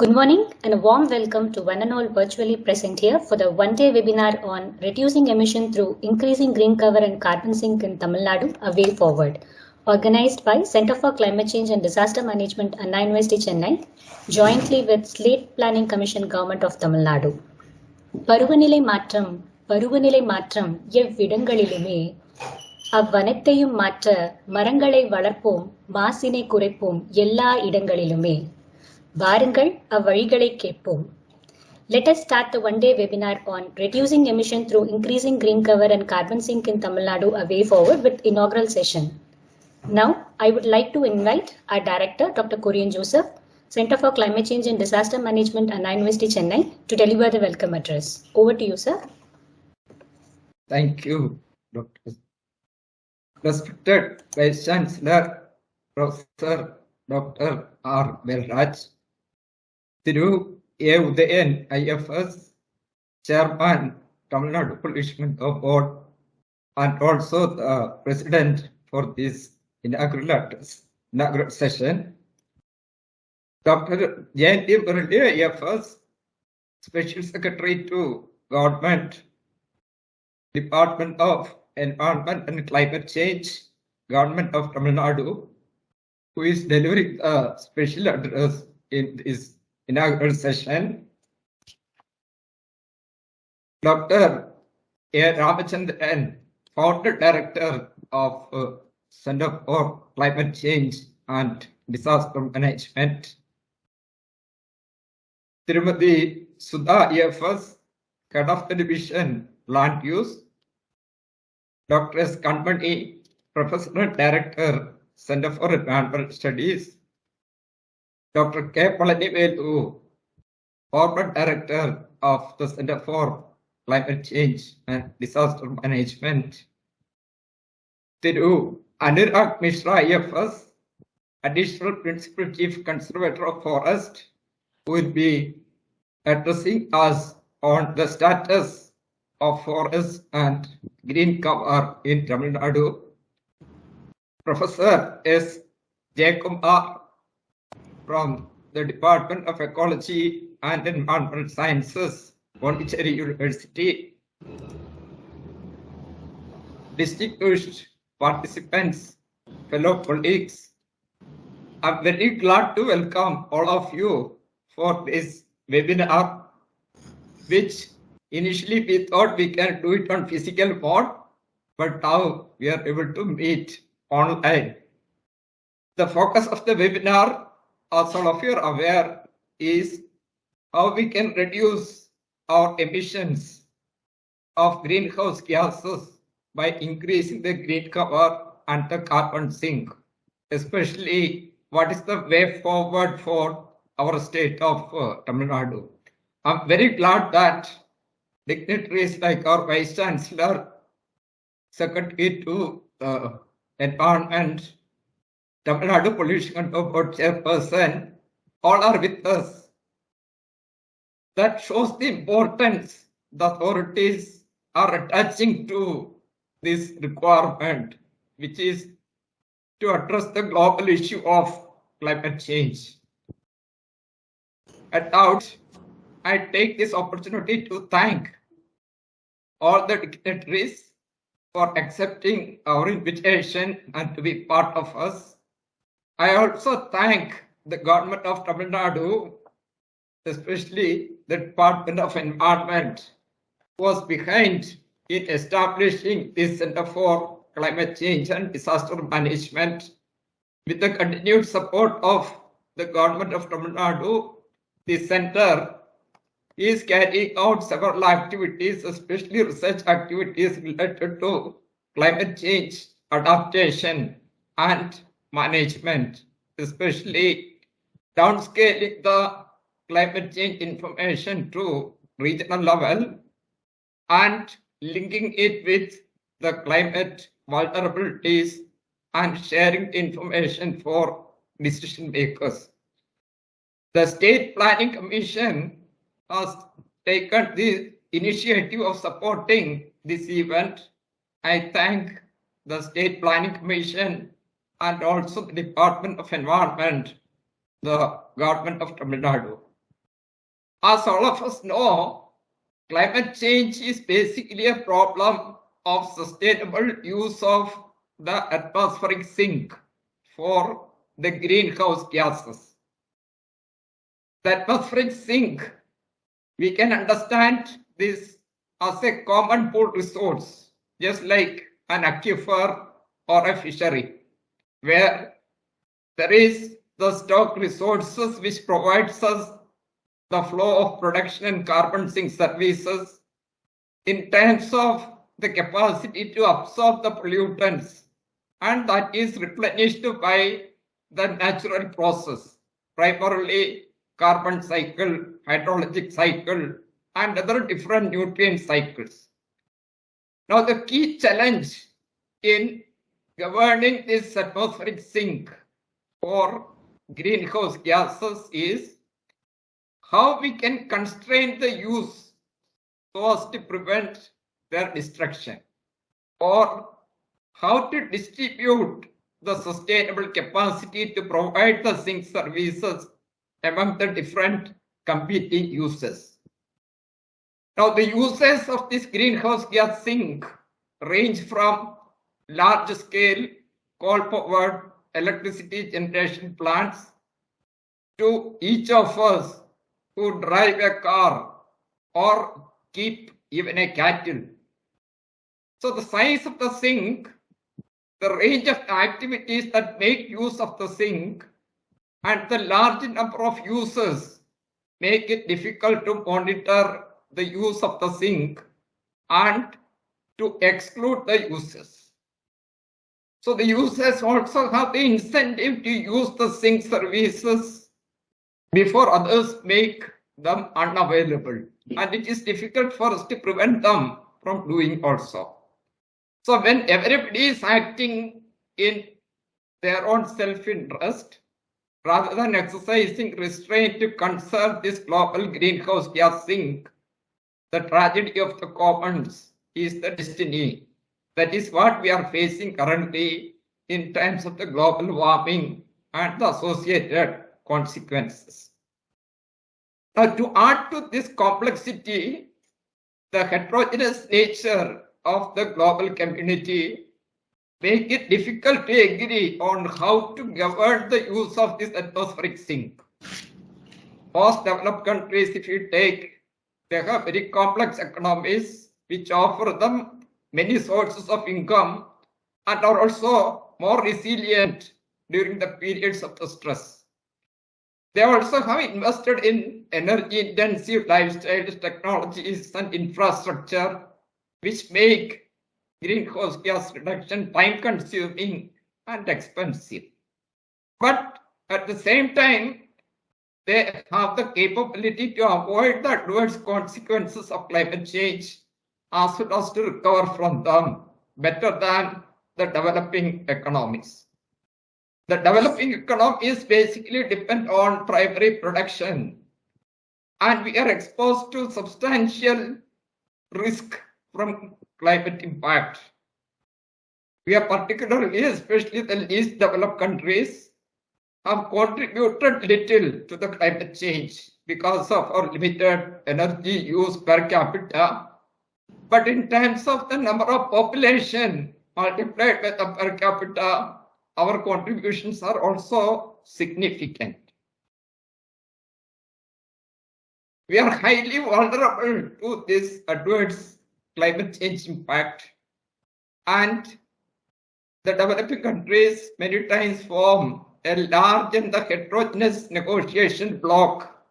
Good morning and a warm welcome to one and all virtually present here for the one-day webinar on reducing emission through increasing green cover and carbon sink in Tamil Nadu, a way forward, organized by Center for Climate Change and Disaster Management, Anna University, Chennai, jointly with Slate Planning Commission, Government of Tamil Nadu. பருவநிலை மாற்றம் எவ்விடங்களிலுமே அவ்வனத்தையும் மாற்ற மரங்களை வளர்ப்போம், மாசினை குறைப்போம் எல்லா இடங்களிலுமே. வாருங்கள் அவ்வழிகளை கேட்போம். Let us start the one-day webinar on reducing emission through increasing green cover and carbon sink in Tamil Nadu, a way forward, with inaugural session. Now, I would like to invite our director, Dr. Korean Joseph, Center for Climate Change and Disaster Management, Anna University, Chennai, to deliver the welcome address. Over to you, sir. Thank you, Dr. Respected Vice-Chancellor, Professor Dr. R. Velraj, Thiru, Udhayan, I.F.S, Chairman, Tamil Nadu Pollution Board, and also the President for this inaugural session, Dr. Jayanthi, Murali, I.F.S, Special Secretary to Govt, Department of Environment and Climate Change, Government of Tamil Nadu, who is delivering the special address in this inaugural session. Dr. A. Ramachandran, Founder Director of Center for Climate Change and Disaster Management. Tirumati Sudha, I.F.S, Head of the Division Land Use. Dr. S. Kanmani, Professor Director, Center for Environmental Studies. Dr. K. Palanivelu, Former Director of the Center for Climate Change and Disaster Management. Thiru Anirudh Mishra, I.F.S, Additional Principal Chief Conservator of Forest, who will be addressing us on the status of forests and green cover in Tamil Nadu. Professor S. Jayakumar from the Department of Ecology and Environmental Sciences, Pondicherry University. Distinguished participants, fellow colleagues, I'm very glad to welcome all of you for this webinar, which initially we thought we can do it on physical mode, but now we are able to meet online. The focus of the webinar, as all of you are aware, is how we can reduce our emissions of greenhouse gases by increasing the green cover and the carbon sink, especially what is the way forward for our state of Tamil Nadu. I'm very glad that dignitaries like our Vice-Chancellor, Secretary to Environment, Tamil Nadu Pollution Board Chairperson, all are with us. That shows the importance the authorities are attaching to this requirement, which is to address the global issue of climate change. At out, I take this opportunity to thank all the dignitaries for accepting our invitation and to be part of us. I also thank the Government of Tamil Nadu, especially the Department of Environment, who was behind in establishing this Center for Climate Change and Disaster Management. With the continued support of the Government of Tamil Nadu, the center is carrying out several activities, especially research activities related to climate change adaptation and management, especially downscaling the climate change information to regional level and linking it with the climate vulnerabilities and sharing the information for decision makers. The State Planning Commission has taken the initiative of supporting this event. I thank the State Planning Commission and also the Department of Environment, the Government of Tamil Nadu. As all of us know, climate change is basically a problem of sustainable use of the atmospheric sink for the greenhouse gases. The atmospheric sink, we can understand this as a common pool resource, just like an aquifer or a fishery, where there is the stock resources which provides us the flow of production and carbon sink services in terms of the capacity to absorb the pollutants, and that is replenished by the natural process, primarily carbon cycle, hydrologic cycle, and other different nutrient cycles. Now, the key challenge in governing this atmospheric sink for greenhouse gases is how we can constrain the use so as to prevent their destruction, or how to distribute the sustainable capacity to provide the sink services among the different competing uses. Now, the uses of this greenhouse gas sink range from large-scale coal-powered electricity generation plants to each of us who drive a car or keep even a cattle. So the size of the sink, the range of activities that make use of the sink, and the large number of users make it difficult to monitor the use of the sink and to exclude the users. So the users also have the incentive to use the sink services before others make them unavailable. And it is difficult for us to prevent them from doing also. So when everybody is acting in their own self-interest, rather than exercising restraint to conserve this global greenhouse gas sink, the tragedy of the commons is the destiny. That is what we are facing currently in terms of the global warming and the associated consequences. Now, to add to this complexity, the heterogeneous nature of the global community make it difficult to agree on how to govern the use of this atmospheric sink. Most developed countries, if you take, they have very complex economies which offer them many sources of income and are also more resilient during the periods of the stress. They also have invested in energy-intensive lifestyles, technologies, and infrastructure which make greenhouse gas reduction time-consuming and expensive. But at the same time, they have the capability to avoid the adverse consequences of climate change as well as to recover from them better than the developing economies. The developing economies basically depend on primary production, and we are exposed to substantial risk from climate impact. We are particularly, especially the least developed countries, have contributed little to the climate change because of our limited energy use per capita. But in terms of the number of population multiplied by the per capita, our contributions are also significant. We are highly vulnerable to this adverse climate change impact, and the developing countries many times form a large and the heterogeneous negotiation bloc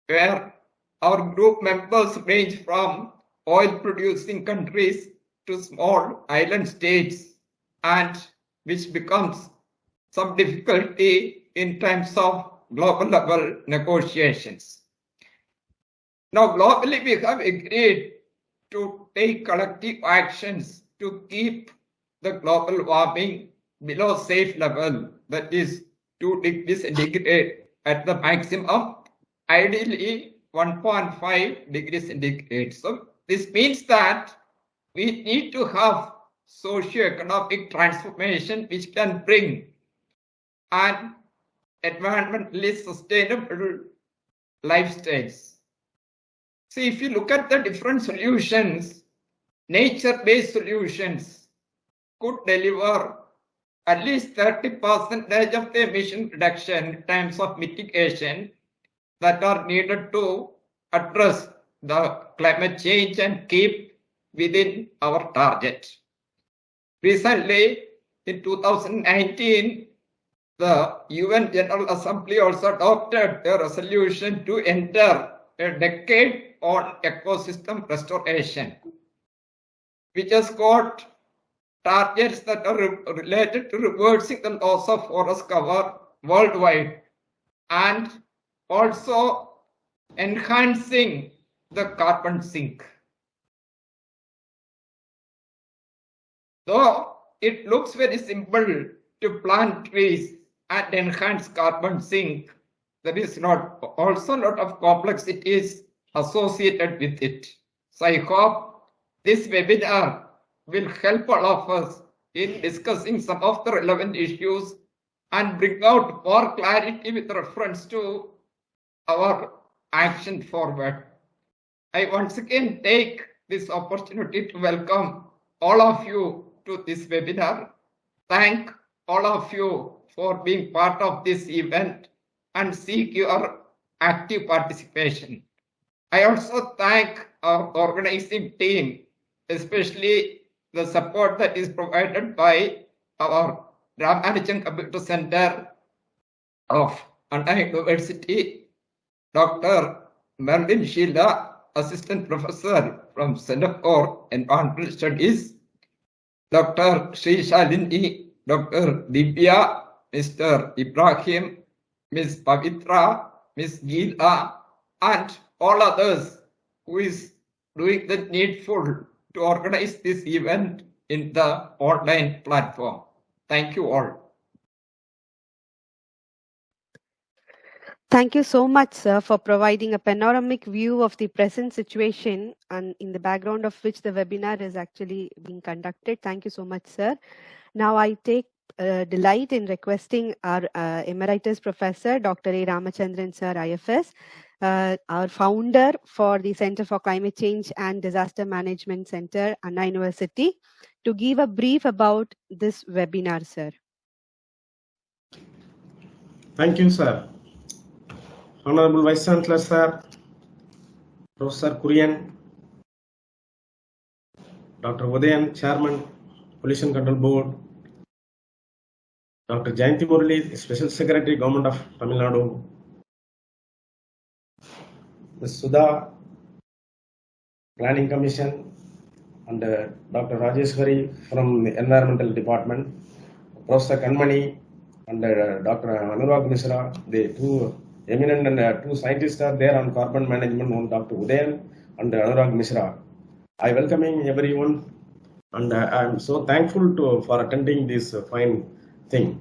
where our group members range from oil producing countries to small island states, and which becomes some difficulty in terms of global level negotiations. Now, globally, we have agreed to take collective actions to keep the global warming below safe level, that is 2 degrees centigrade at the maximum, ideally 1.5 degrees centigrade. So this means that we need to have socio-economic transformation which can bring an environmentally sustainable lifestyles. See, if you look at the different solutions, nature-based solutions could deliver at least 30% of the emission reduction in terms of mitigation that are needed to address the climate change and keep within our target. Recently, in 2019, the UN General Assembly also adopted a resolution to enter a decade on ecosystem restoration, which has got targets that are related to reversing the loss of forest cover worldwide and also enhancing the carbon sink. Though it looks very simple to plant trees and enhance carbon sink, there is also a lot of complexities associated with it. So I hope this webinar will help all of us in discussing some of the relevant issues and bring out more clarity with reference to our action forward. I once again take this opportunity to welcome all of you to this webinar. Thank all of you for being part of this event and seek your active participation. I also thank our organizing team, especially the support that is provided by our Ramanujan Computer Center of Anna University, Dr. Merlin Sheila, Assistant Professor from Center for Environmental Studies, Dr. Sri Shalini, Dr. Divya, Mr. Ibrahim, Ms. Pavitra, Ms. Geela, and all others who is doing the needful to organize this event in the online platform. Thank you all. Thank you so much, sir, for providing a panoramic view of the present situation and in the background of which the webinar is actually being conducted. Thank you so much, sir. Now I take delight in requesting our Emeritus Professor, Dr. A. Ramachandran, sir, I.F.S., our founder for the Center for Climate Change and Disaster Management Center, Anna University, to give a brief about this webinar, sir. Thank you, sir. Honorable Vice-Chancellor, sir, Professor Kurian, Dr. Udhayan, Chairman, Pollution Control Board, Dr. Jayanthi Murali, Special Secretary, Government of Tamil Nadu, Ms. Sudha, Planning Commission, and Dr. Rajeshwari from the Environmental Department, Professor Kanmani, and Dr. Anurag Mishra, the two eminent and two scientists are there on carbon management, one Dr. Udhayan and Anurag Mishra. I welcoming everyone, and I am so thankful for attending this fine thing.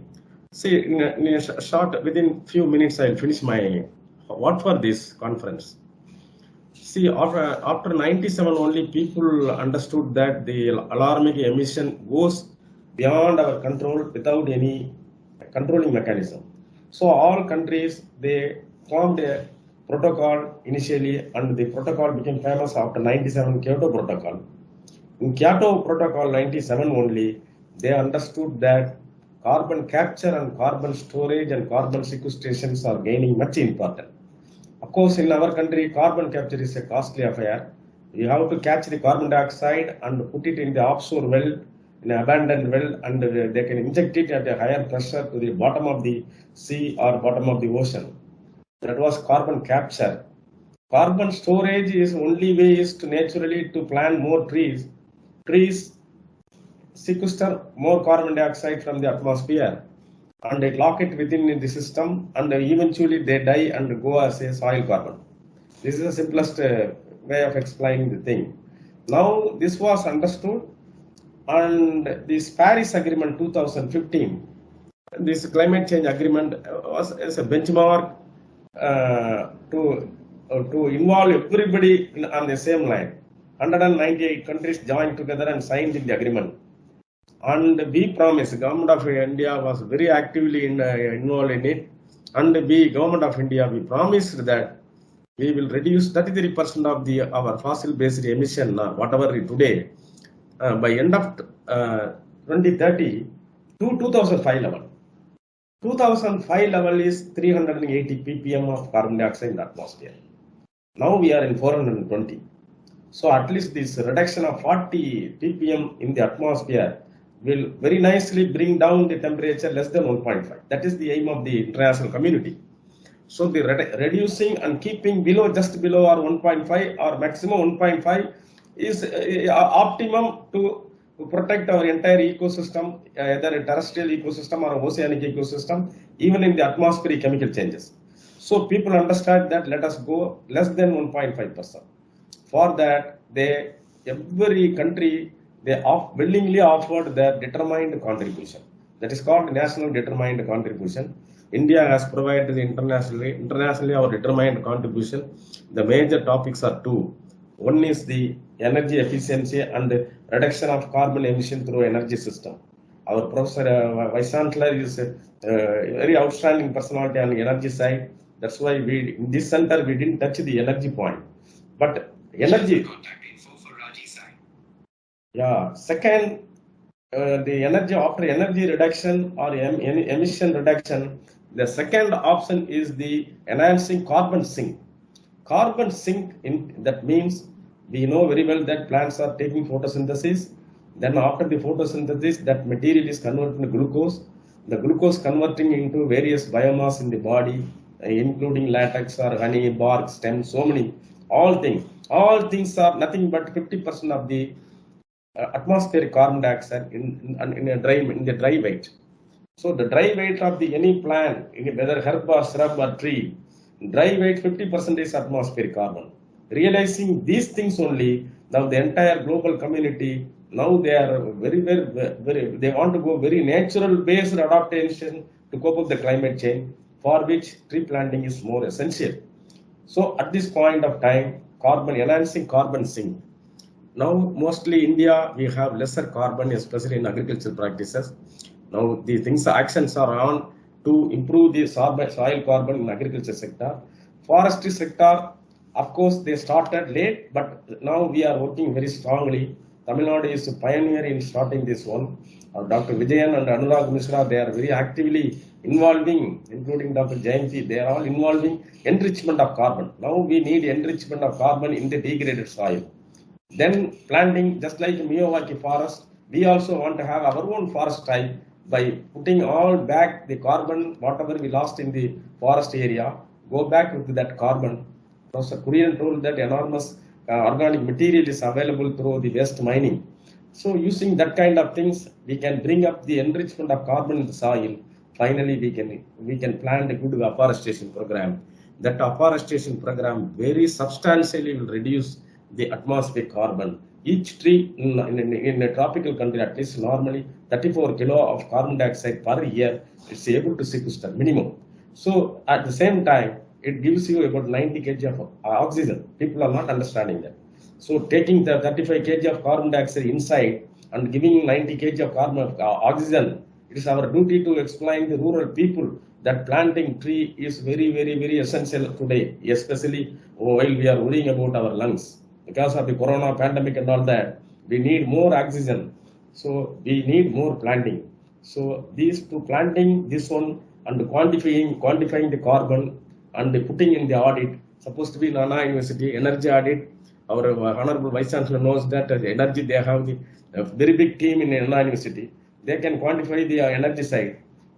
See, in a short, within few minutes, I'll finish my what for this conference. See, after 97 only people understood that the alarming emission goes beyond our control without any controlling mechanism. So all countries, they formed a protocol initially, and the protocol became famous after 97 Kyoto Protocol. In Kyoto Protocol 97 only, they understood that carbon capture and carbon storage and carbon sequestrations are gaining much importance. Of course, in our country, carbon capture is a costly affair. You have to catch the carbon dioxide and put it in the offshore well, in an abandoned well, and they can inject it at a higher pressure to the bottom of the sea or bottom of the ocean. That was carbon capture. Carbon storage is only way is to naturally to plant more trees. Trees sequester more carbon dioxide from the atmosphere and they lock it within the system, and eventually they die and go as a soil carbon. This is the simplest way of explaining the thing. Now this was understood, and this Paris Agreement 2015, this climate change agreement was as a benchmark to involve everybody on the same line. 198 countries joined together and signed the agreement. And we promised, Government of India was very actively involved in it, and we, Government of India, we promised that we will reduce 33% of our fossil-based emission, whatever today, by end of 2030 to 2005 level. 2005 level is 380 ppm of carbon dioxide in the atmosphere. Now we are in 420. So at least this reduction of 40 ppm in the atmosphere will very nicely bring down the temperature less than 1.5. That is the aim of the international community. So the reducing and keeping below, just below or 1.5 or maximum 1.5 is optimum to protect our entire ecosystem, either a terrestrial ecosystem or an oceanic ecosystem, even in the atmospheric chemical changes. So people understand that let us go less than 1.5%. For that, every country, they willingly offered their determined contribution. That is called national determined contribution. India has provided internationally our determined contribution. The major topics are two. One is the energy efficiency and the reduction of carbon emission through energy system. Our Professor Vice-Chancellor is a very outstanding personality on the energy side. That's why in this center we didn't touch the energy point. But energy. Yeah. Second, the energy after energy reduction or emission reduction, the second option is the enhancing carbon sink. Carbon sink, that means we know very well that plants are taking photosynthesis. Then after the photosynthesis, that material is converted into glucose. The glucose converting into various biomass in the body, including latex or honey, bark, stem, so many, all things. All things are nothing but 50% of the atmospheric carbon dioxide in the dry weight. So the dry weight of any plant, whether herb or shrub or tree, dry weight 50% is atmospheric carbon. Realizing these things only, now the entire global community, now they are they want to go very natural based adaptation to cope with the climate change, for which tree planting is more essential. So at this point of time, enhancing carbon sink. Now mostly India, we have lesser carbon, especially in agricultural practices. Now the actions are on to improve the soil carbon in agriculture sector. Forestry sector, of course, they started late, but now we are working very strongly. Tamil Nadu is a pioneer in starting this one. Dr. Udhayan and Anurag Mishra, they are very actively involving, including Dr. Jayanthi, they are all involving enrichment of carbon. Now we need enrichment of carbon in the degraded soil. Then planting, just like Miyawaki forest, we also want to have our own forest type by putting all back the carbon, whatever we lost in the forest area, go back with that carbon. Professor Kurian told that enormous organic material is available through the waste mining. So using that kind of things, we can bring up the enrichment of carbon in the soil. Finally, we can plan a good afforestation program. That afforestation program very substantially will reduce the atmospheric carbon. Each tree in a tropical country, at least normally 34 kilo of carbon dioxide per year, is able to sequester minimum. So at the same time, it gives you about 90 kg of oxygen. People are not understanding that. So taking the 35 kg of carbon dioxide inside and giving 90 kg of carbon oxygen, it is our duty to explain the rural people that planting tree is very, very, very essential today, especially while we are worrying about our lungs. Because of the corona pandemic and all that, we need more oxygen. So we need more planting. So these two, planting this one and quantifying the carbon and putting in the audit, supposed to be in Anna University, energy audit. Our Honorable Vice-Chancellor knows that the energy, they have a very big team in Anna University. They can quantify the energy side.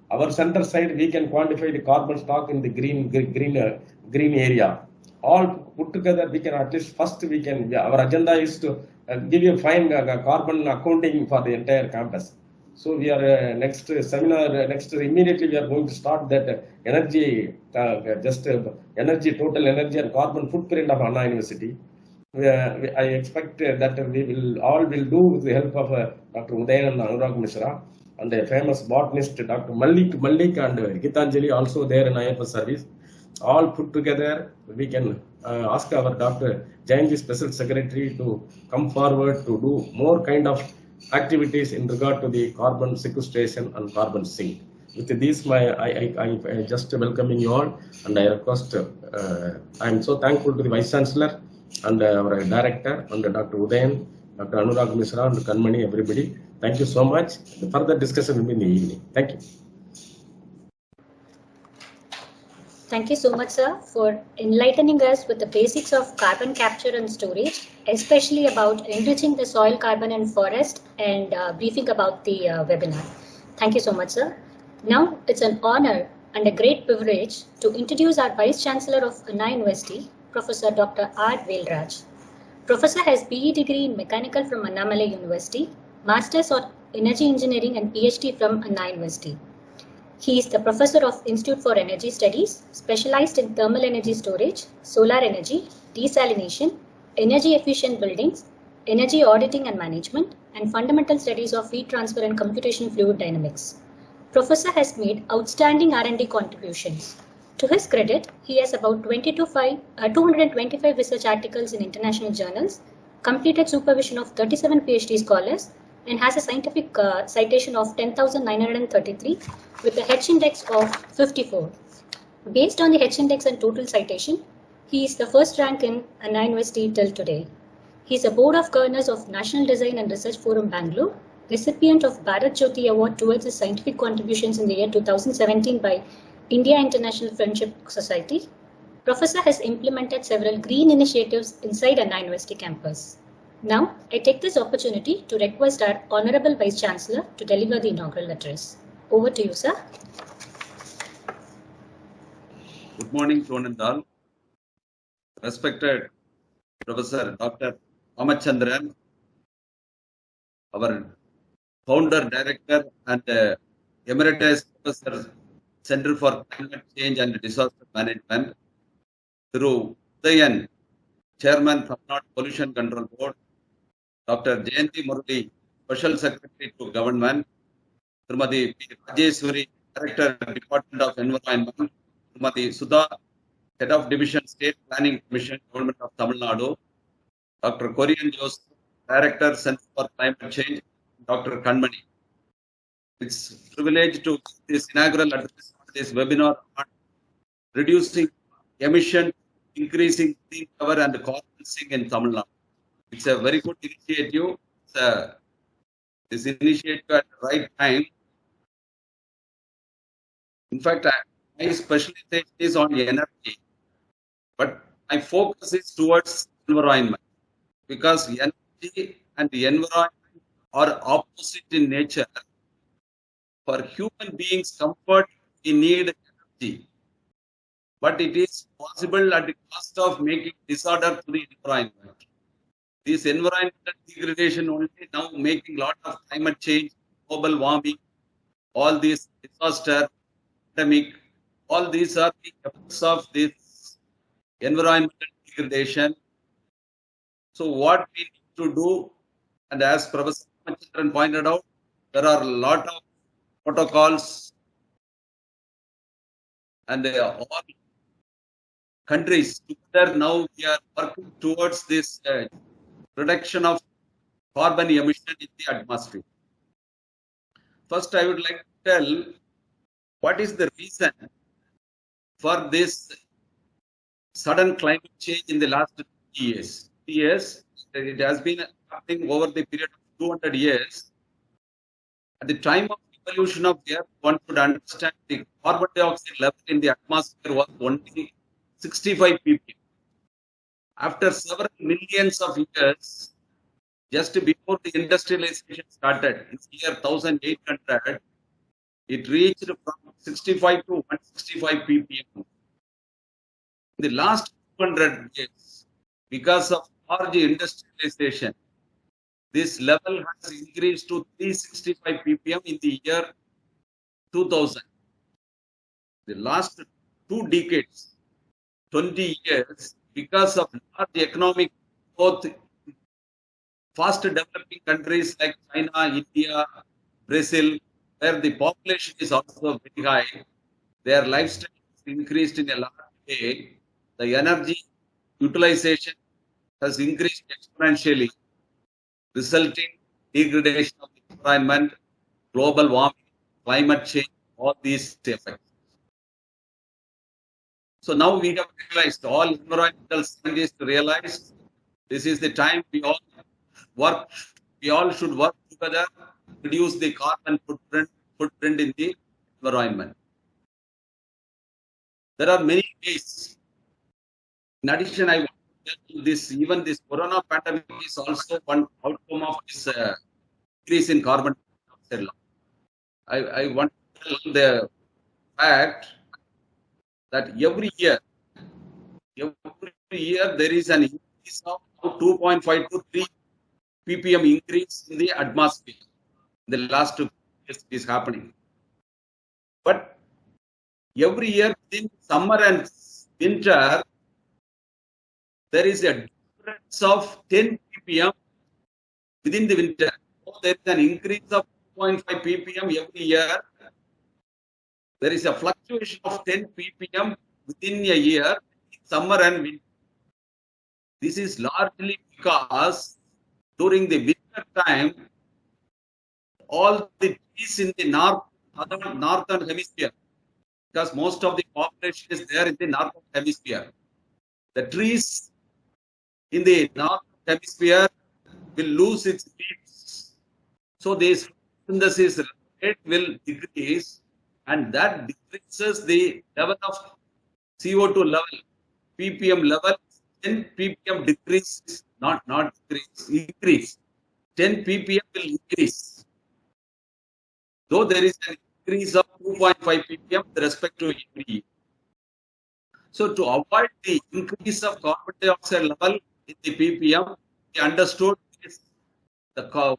Our center side, we can quantify the carbon stock in the green area. All put together, we can at least first our agenda is to give you a fine carbon accounting for the entire campus. So we are next seminar, immediately we are going to start that energy, energy, total energy and carbon footprint of Anna University. I expect that we will do with the help of Dr. Udhayan and Anurag Mishra and the famous botanist Dr. Malik and Gitanjali, also there in I.F.S service. All put together, we can ask our Dr. Jayanthi Special Secretary to come forward to do more kind of activities in regard to the carbon sequestration and carbon sink. with this, I just welcoming you all, and I request. I am so thankful to the Vice Chancellor and our Director and Dr. Udhayan, Dr. Anurag Mishra, and Kanmani, everybody. Thank you so much. The further discussion will be in the evening. Thank you. Thank you so much, sir, for enlightening us with the basics of carbon capture and storage, especially about enriching the soil, carbon and forest, and briefing about the webinar. Thank you so much, sir. Now, it's an honor and a great privilege to introduce our Vice-Chancellor of Chennai University, Professor Dr. R. Velraj. Professor has BE degree in Mechanical from Annamalai University, Masters of Energy Engineering and PhD from Anna University. He is the Professor of Institute for Energy Studies, specialized in thermal energy storage, solar energy, desalination, energy efficient buildings, energy auditing and management, and fundamental studies of heat transfer and computational fluid dynamics. Professor has made outstanding R&D contributions. To his credit, he has about 225 research articles in international journals, completed supervision of 37 PhD scholars, and has a scientific citation of 10,933 with a H index of 54. Based on the H index and total citation, he is the first rank in Anna University till today. He is a Board of Governors of National Design and Research Forum Bangalore, recipient of Bharat Jyoti Award towards his scientific contributions in the year 2017 by India International Friendship Society. Professor has implemented several green initiatives inside Anna University campus. Now, I take this opportunity to request our Honorable Vice-Chancellor to deliver the inaugural address. Over to you, sir. Good morning to one and all. Respected Professor Dr. Ramachandran, our Founder, Director and Emeritus Professor, Center for Climate Change and Disaster Management, Thiru Udhayan, Chairman from Not Pollution Control Board, Dr. Jayanthi Murali, Special Secretary to Government, Srimati P. Rajeshwari, Director, Department of Environment, Srimati Sudha, Head of Division, State Planning Commission, Government of Tamil Nadu, Dr. Korean Joseph, Director, Center for Climate Change, Dr. Kanmani. It's a privilege to give this inaugural address on this webinar on reducing emission, increasing clean power and carbon sink in Tamil Nadu. It's a very good initiative. This initiative at the right time. In fact, my specialization is on energy, but my focus is towards environment, because energy and the environment are opposite in nature. For human beings' comfort, we need energy, but it is possible at the cost of making disorder to the environment. This environmental degradation only now making a lot of climate change, global warming, all these disaster, pandemic, all these are the effects of this environmental degradation. So what we need to do, and as Professor Ramachandran pointed out, there are a lot of protocols, and all countries together now we are working towards this reduction of carbon emission in the atmosphere. First, I would like to tell what is the reason for this sudden climate change in the last 50 years. It has been happening over the period of 200 years. At the time of evolution of the Earth, one should understand the carbon dioxide level in the atmosphere was only 65 ppm. After several millions of years, just before the industrialization started, in the year 1800, it reached from 65 to 165 ppm. In the last 200 years, because of large industrialization, this level has increased to 365 ppm in the year 2000. The last 2 decades, 20 years, because of large economic growth, fast developing countries like China, India, Brazil, where the population is also very high, their lifestyle is increased in a large way. The energy utilization has increased exponentially, resulting in degradation of the environment, global warming, climate change, all these effects. So now we have realized, all environmental scientists realize this is the time we all should work together to reduce the carbon footprint in the environment. There are many ways. In addition, I want to tell you this, even this corona pandemic is also one outcome of this increase in carbon dioxide. I want to tell the fact that every year there is an increase of 2.5 to 3 ppm increase in the atmosphere. The last 2 years it is happening. But every year within summer and winter, there is a difference of 10 ppm within the winter. So there is an increase of 2.5 ppm every year. There is a fluctuation of 10 ppm within a year, summer and winter. This is largely because during the winter time, all the trees in the northern hemisphere, because most of the population is there in the northern hemisphere, the trees in the northern hemisphere will lose its leaves. So this photosynthesis rate will decrease, and that decreases the level of CO2 level, ppm level. 10 ppm decrease, not decrease, increase. 10 ppm will increase. Though there is an increase of 2.5 ppm with respect to every year. So to avoid the increase of carbon dioxide level in the ppm, we understood the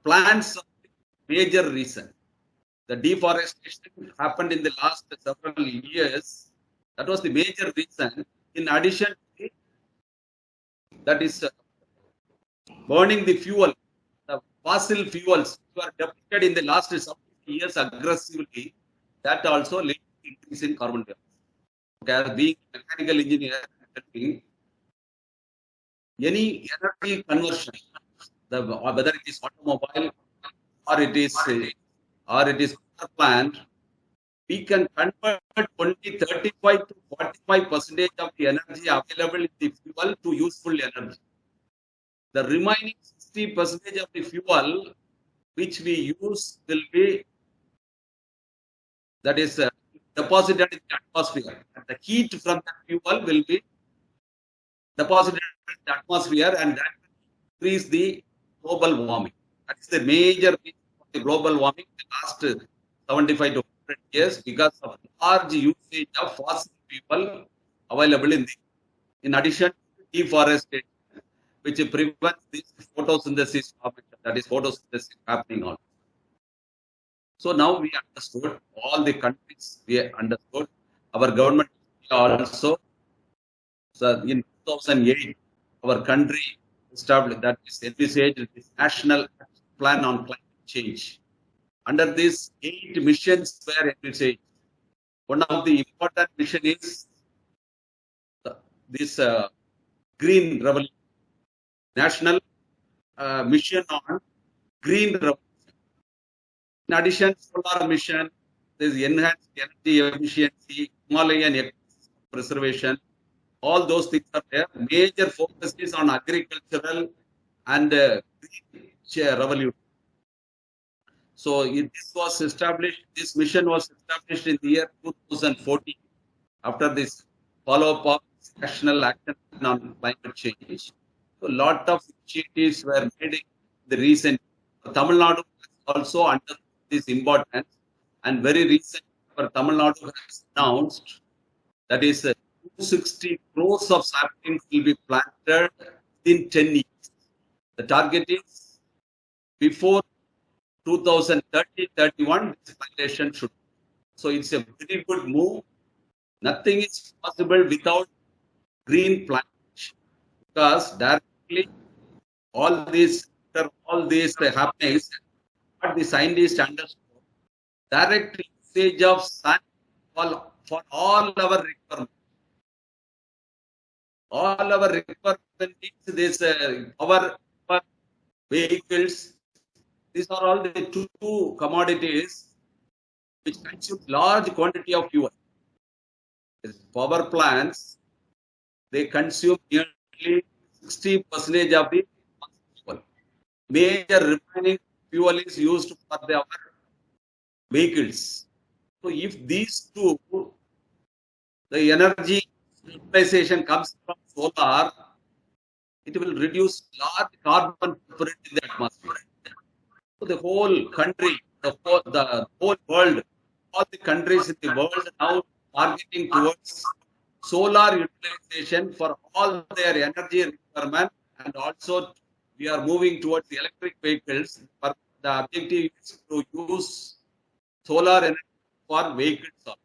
plants are the major reason. The deforestation happened in the last several years. That was the major reason. In addition, that is burning the fuel, the fossil fuels were depleted in the last some years aggressively. That also led to increase in carbon dioxide. Okay, being a mechanical engineer, any energy conversion, whether it is automobile or it is power plant, we can convert only 35 to 45% of the energy available in the fuel to useful energy. The remaining 60% of the fuel which we use will be, that is deposited in the atmosphere. And the heat from that fuel will be deposited in the atmosphere, and that will increase the global warming. That is the major reason for the global warming in the last 75 to 100 years, because of large usage of fossil fuel available in addition to deforestation, which prevents this photosynthesis, that is photosynthesis happening on. So now we understood, all the countries we understood, our government also. So in 2008, our country established, that is envisaged this National Plan on Climate Change. Under this, 8 missions were envisaged. One of the important mission is this Green Revolution, National Mission on Green Revolution. In addition, solar mission, there is enhanced energy efficiency, Himalayan preservation. All those things are there. Major focus is on agricultural and green revolution. So this was established. This mission was established in the year 2014. After this follow-up of National Action on Climate Change, so a lot of initiatives were made in the recent. Tamil Nadu also under this importance, and very recently, Tamil Nadu has announced that is 260 crores of saplings will be planted in 10 years. The target is before 2030-31, this plantation should. So it's a very good move. Nothing is possible without green plantation, because directly all these happenings, what the scientists understood, direct usage of sun for all our requirements. All our requirement needs this power vehicles. These are all the two commodities which consume large quantity of fuel. Power plants, they consume nearly 60% of the fuel. Major remaining fuel is used for our vehicles. So if these two, the energy utilization comes from solar, it will reduce large carbon footprint in the atmosphere. So the whole country, the whole world, all the countries in the world now targeting towards solar utilization for all their energy requirement, and also we are moving towards the electric vehicles. The objective is to use solar energy for vehicles also,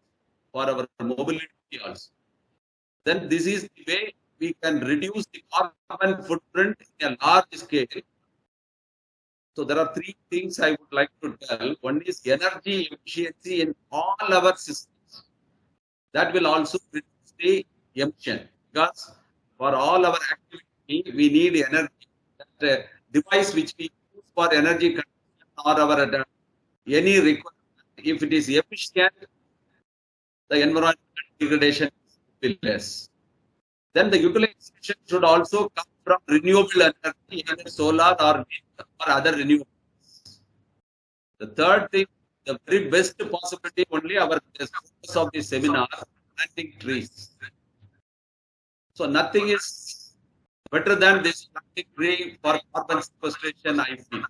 for our mobility also. Then this is the way we can reduce the carbon footprint in a large scale. So there are three things I would like to tell. One is energy efficiency in all our systems. That will also reduce the emission, because for all our activity we need energy. That device which we use for energy consumption or our any requirement, if it is efficient, the environmental degradation will be less. Then the utilization should also come from renewable energy, either solar or other renewables. The third thing, the very best possibility, only our focus of the seminar, planting trees. So nothing is better than this planting tree for carbon sequestration, I feel.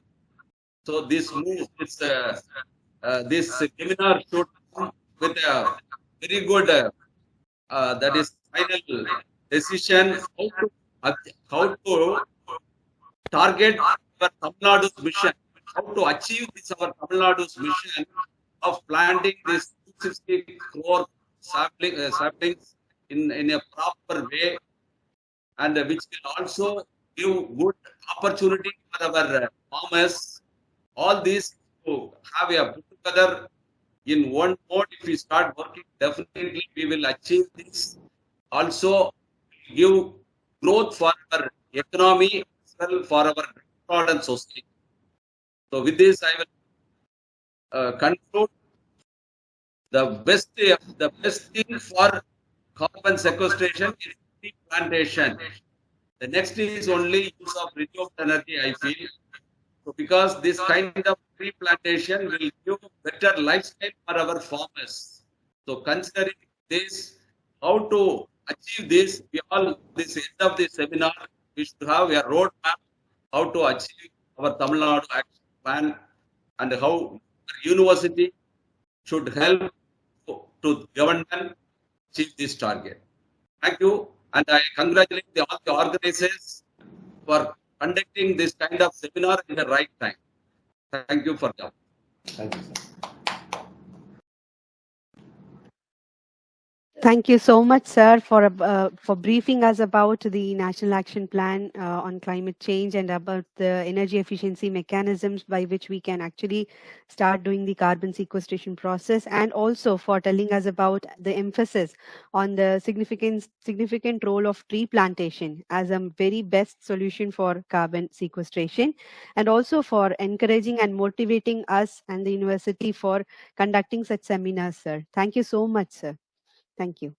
So this move, this seminar should come with a very good, that is final decision how to target our Tamil Nadu's mission, how to achieve this our Tamil Nadu's mission of planting this 260 crore saplings in a proper way, and which will also give good opportunity for our farmers. All these to have a put together in one mode. If we start working, definitely we will achieve this. Also give growth for our economy as well, for our modern society. So with this, I will conclude. The best thing for carbon sequestration is tree plantation. The next is only use of renewable energy, I feel. So because this kind of tree plantation will give better lifestyle for our farmers. So considering this, how to achieve this, this end of the seminar, we should have a roadmap how to achieve our Tamil Nadu action plan, and how our university should help to government achieve this target. Thank you, and I congratulate all the organizers for conducting this kind of seminar in the right time. Thank you for that. Thank you, sir. Thank you so much, sir, for briefing us about the National Action Plan on climate change and about the energy efficiency mechanisms by which we can actually start doing the carbon sequestration process, and also for telling us about the emphasis on the significant role of tree plantation as a very best solution for carbon sequestration, and also for encouraging and motivating us and the university for conducting such seminars, sir. Thank you so much, sir. Thank you.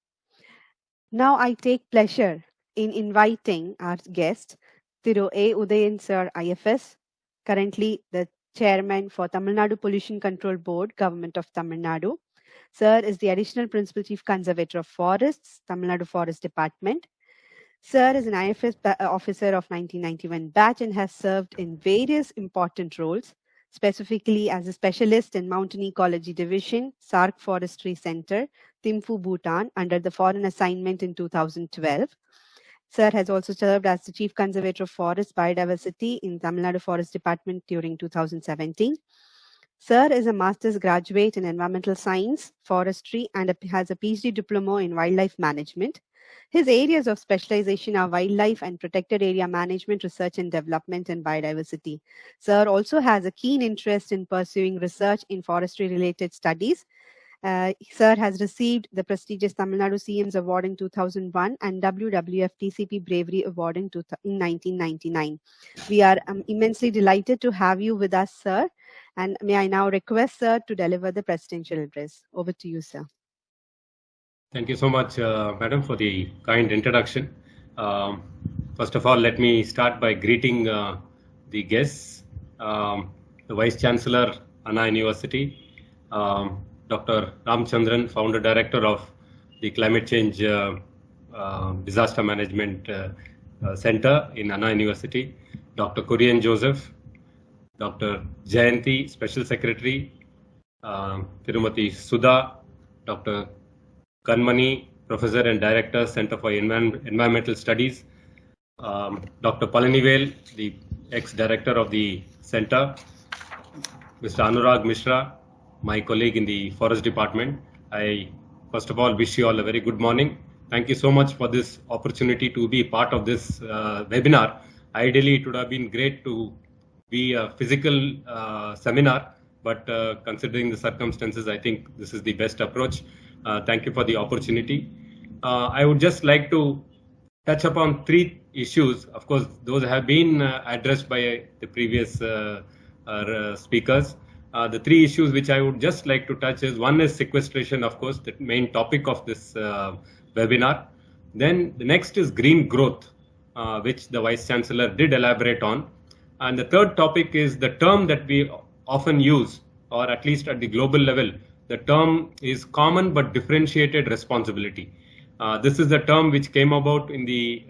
Now I take pleasure in inviting our guest, Thiru A. Udhayan Sir, I.F.S, currently the Chairman for Tamil Nadu Pollution Control Board, Government of Tamil Nadu. Sir is the Additional Principal Chief Conservator of Forests, Tamil Nadu Forest Department. Sir is an I.F.S officer of 1991 batch and has served in various important roles, specifically as a specialist in Mountain Ecology Division, Sark Forestry Center, Thimphu, Bhutan, under the foreign assignment in 2012. Sir has also served as the Chief Conservator of Forest Biodiversity in Tamil Nadu Forest Department during 2017. Sir is a master's graduate in environmental science, forestry, and has a PhD diploma in wildlife management. His areas of specialization are wildlife and protected area management, research and development, and biodiversity. Sir also has a keen interest in pursuing research in forestry-related studies. Sir has received the prestigious Tamil Nadu CM's Award in 2001 and WWF TCP Bravery Award in 1999. We are immensely delighted to have you with us, sir. And may I now request sir to deliver the presidential address. Over to you, sir. Thank you so much, Madam, for the kind introduction. First of all, let me start by greeting the guests, the Vice-Chancellor, Anna University, Dr. Ramchandran, Founder Director of the Climate Change Disaster Management Center in Anna University, Dr. Kurian Joseph, Dr. Jayanthi, Special Secretary, Tirumati Sudha, Dr. Kanmani, Professor and Director, Center for Environmental Studies, Dr. Palanivel, the ex-director of the center, Mr. Anurag Mishra, my colleague in the Forest Department. I first of all wish you all a very good morning. Thank you so much for this opportunity to be part of this webinar. Ideally, it would have been great to be a physical seminar, but considering the circumstances, I think this is the best approach. Thank you for the opportunity. I would just like to touch upon three issues. Of course, those have been addressed by the previous speakers. The three issues which I would just like to touch is, one is sequestration, of course, the main topic of this webinar. Then the next is green growth, which the Vice-Chancellor did elaborate on. And the third topic is the term that we often use, or at least at the global level, the term is common but differentiated responsibility. This is the term which came about in the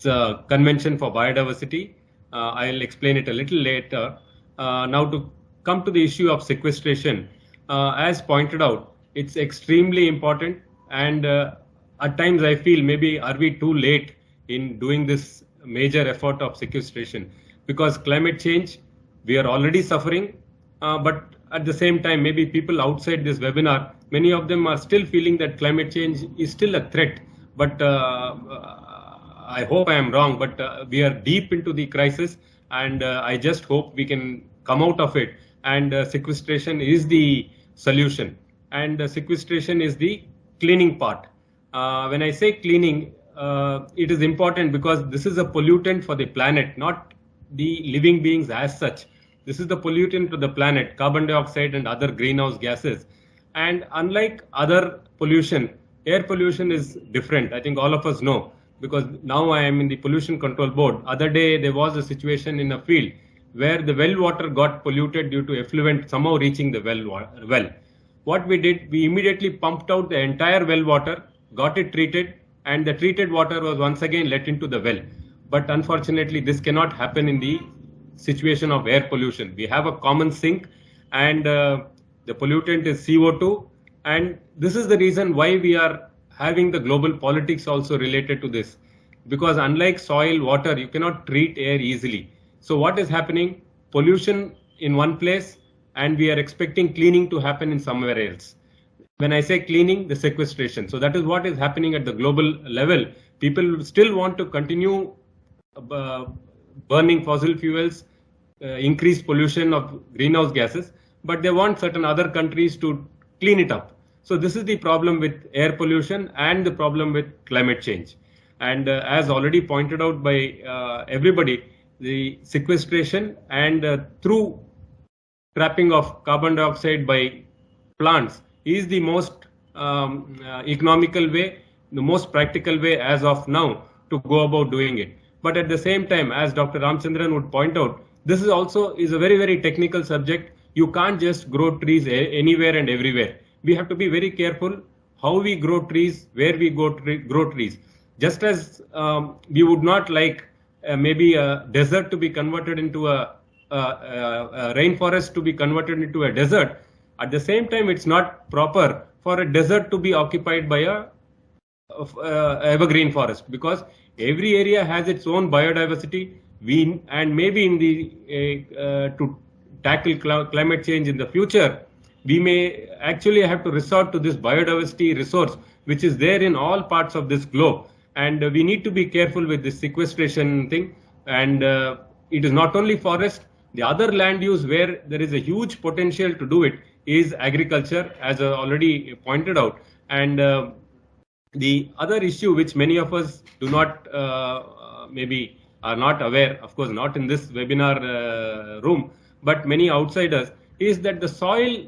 Convention for Biodiversity. I'll explain it a little later. Now to come to the issue of sequestration, as pointed out, it's extremely important, and at times I feel maybe are we too late in doing this major effort of sequestration, because climate change, we are already suffering, but at the same time, maybe people outside this webinar, many of them are still feeling that climate change is still a threat. But I hope I am wrong, but we are deep into the crisis, and I just hope we can come out of it. And sequestration is the solution, and sequestration is the cleaning part. When I say cleaning, it is important because this is a pollutant for the planet, not the living beings as such. This is the pollutant to the planet, carbon dioxide and other greenhouse gases. And unlike other pollution, air pollution is different. I think all of us know, because now I am in the Pollution Control Board. Other day, there was a situation in a field where the well water got polluted due to effluent somehow reaching the well. What we did, we immediately pumped out the entire well water, got it treated, and the treated water was once again let into the well. But unfortunately, this cannot happen in the situation of air pollution. We have a common sink, and the pollutant is CO2, and this is the reason why we are having the global politics also related to this, because unlike soil, water, you cannot treat air easily. So what is happening? Pollution in one place, and we are expecting cleaning to happen in somewhere else. When I say cleaning, the sequestration. So that is what is happening at the global level. People still want to continue burning fossil fuels, increase pollution of greenhouse gases, but they want certain other countries to clean it up. So this is the problem with air pollution and the problem with climate change. And as already pointed out by everybody, the sequestration and through trapping of carbon dioxide by plants is the most economical way, the most practical way as of now to go about doing it. But at the same time, as Dr. Ramchandran would point out, this is also a very, very technical subject. You can't just grow trees anywhere and everywhere. We have to be very careful how we grow trees, where we grow trees. Just as we would not like maybe a desert to be converted into a rainforest to be converted into a desert, at the same time, it's not proper for a desert to be occupied by a evergreen forest, because every area has its own biodiversity. And maybe in the to tackle climate change in the future, we may actually have to resort to this biodiversity resource, which is there in all parts of this globe. And we need to be careful with this sequestration thing. And it is not only forest. The other land use where there is a huge potential to do it is agriculture, as already pointed out. And the other issue which many of us do not maybe are not aware, of course not in this webinar room, but many outsiders, is that the soil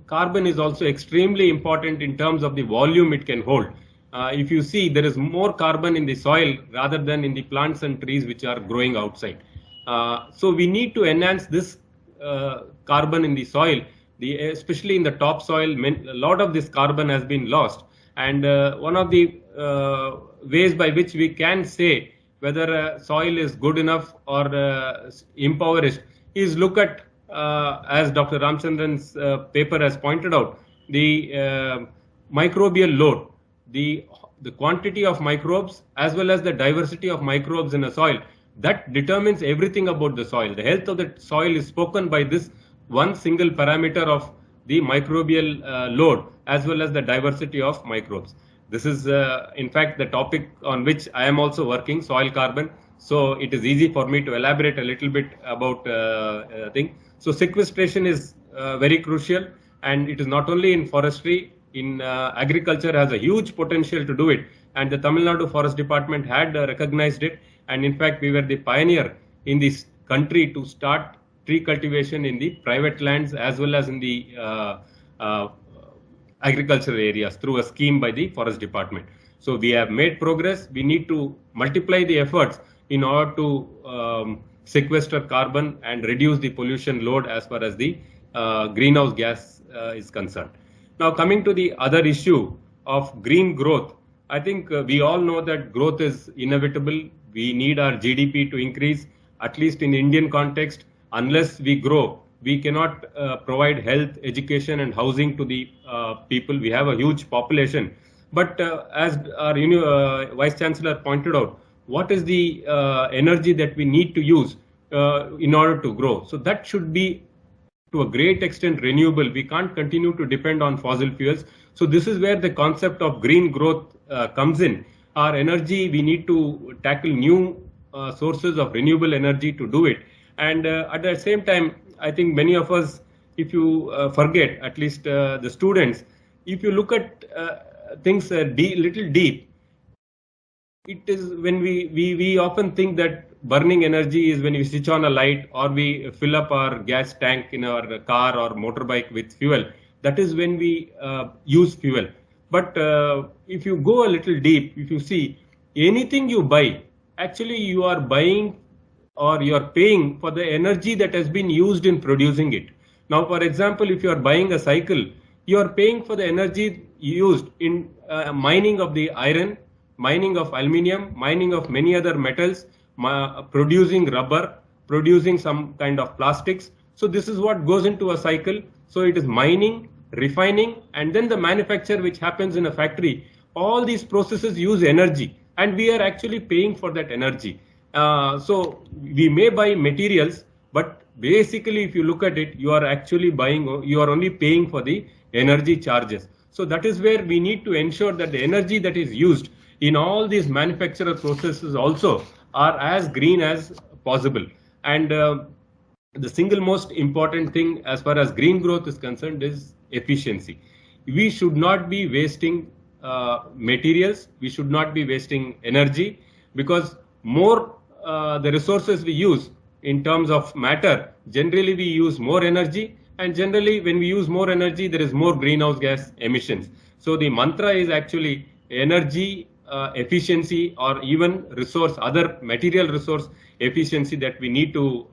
carbon is also extremely important in terms of the volume it can hold. If you see, there is more carbon in the soil rather than in the plants and trees which are growing outside. So we need to enhance this carbon in the soil, especially in the topsoil. A lot of this carbon has been lost, and one of the ways by which we can say whether soil is good enough or impoverished is look at, as Dr. Ramchandran's paper has pointed out, the microbial load, the quantity of microbes as well as the diversity of microbes in a soil. That determines everything about the soil. The health of the soil is spoken by this one single parameter of the microbial load as well as the diversity of microbes. This is in fact the topic on which I am also working, soil carbon. So it is easy for me to elaborate a little bit about thing. So sequestration is very crucial, and it is not only in forestry. In agriculture has a huge potential to do it, and the Tamil Nadu Forest Department had recognized it, and in fact we were the pioneer in this country to start tree cultivation in the private lands as well as in the agricultural areas through a scheme by the Forest Department. So we have made progress. We need to multiply the efforts in order to sequester carbon and reduce the pollution load as far as the greenhouse gas is concerned. Now, coming to the other issue of green growth, I think we all know that growth is inevitable. We need our GDP to increase, at least in Indian context. Unless we grow, we cannot provide health, education and housing to the people. We have a huge population. But as our Vice-Chancellor pointed out, what is the energy that we need to use in order to grow? So that should be to a great extent renewable. We can't continue to depend on fossil fuels. So this is where the concept of green growth comes in. Our energy, we need to tackle new sources of renewable energy to do it. And at the same time, I think many of us, if you forget, at least the students, if you look at things little deep, it is when we often think that burning energy is when we switch on a light or we fill up our gas tank in our car or motorbike with fuel. That is when we use fuel. But if you go a little deep, if you see anything you buy, actually you are buying or you are paying for the energy that has been used in producing it. Now, for example, if you are buying a cycle, you are paying for the energy used in mining of the iron, mining of aluminium, mining of many other metals, producing rubber, producing some kind of plastics. So this is what goes into a cycle. So it is mining, refining, and then the manufacture which happens in a factory. All these processes use energy, and we are actually paying for that energy. So we may buy materials, but basically if you look at it, you are actually buying, you are only paying for the energy charges. So that is where we need to ensure that the energy that is used in all these manufacturer processes also are as green as possible. And the single most important thing as far as green growth is concerned is efficiency. We should not be wasting materials, we should not be wasting energy, because more the resources we use in terms of matter, generally we use more energy, and generally when we use more energy there is more greenhouse gas emissions. So the mantra is actually energy efficiency, or even resource, other material resource efficiency that we need to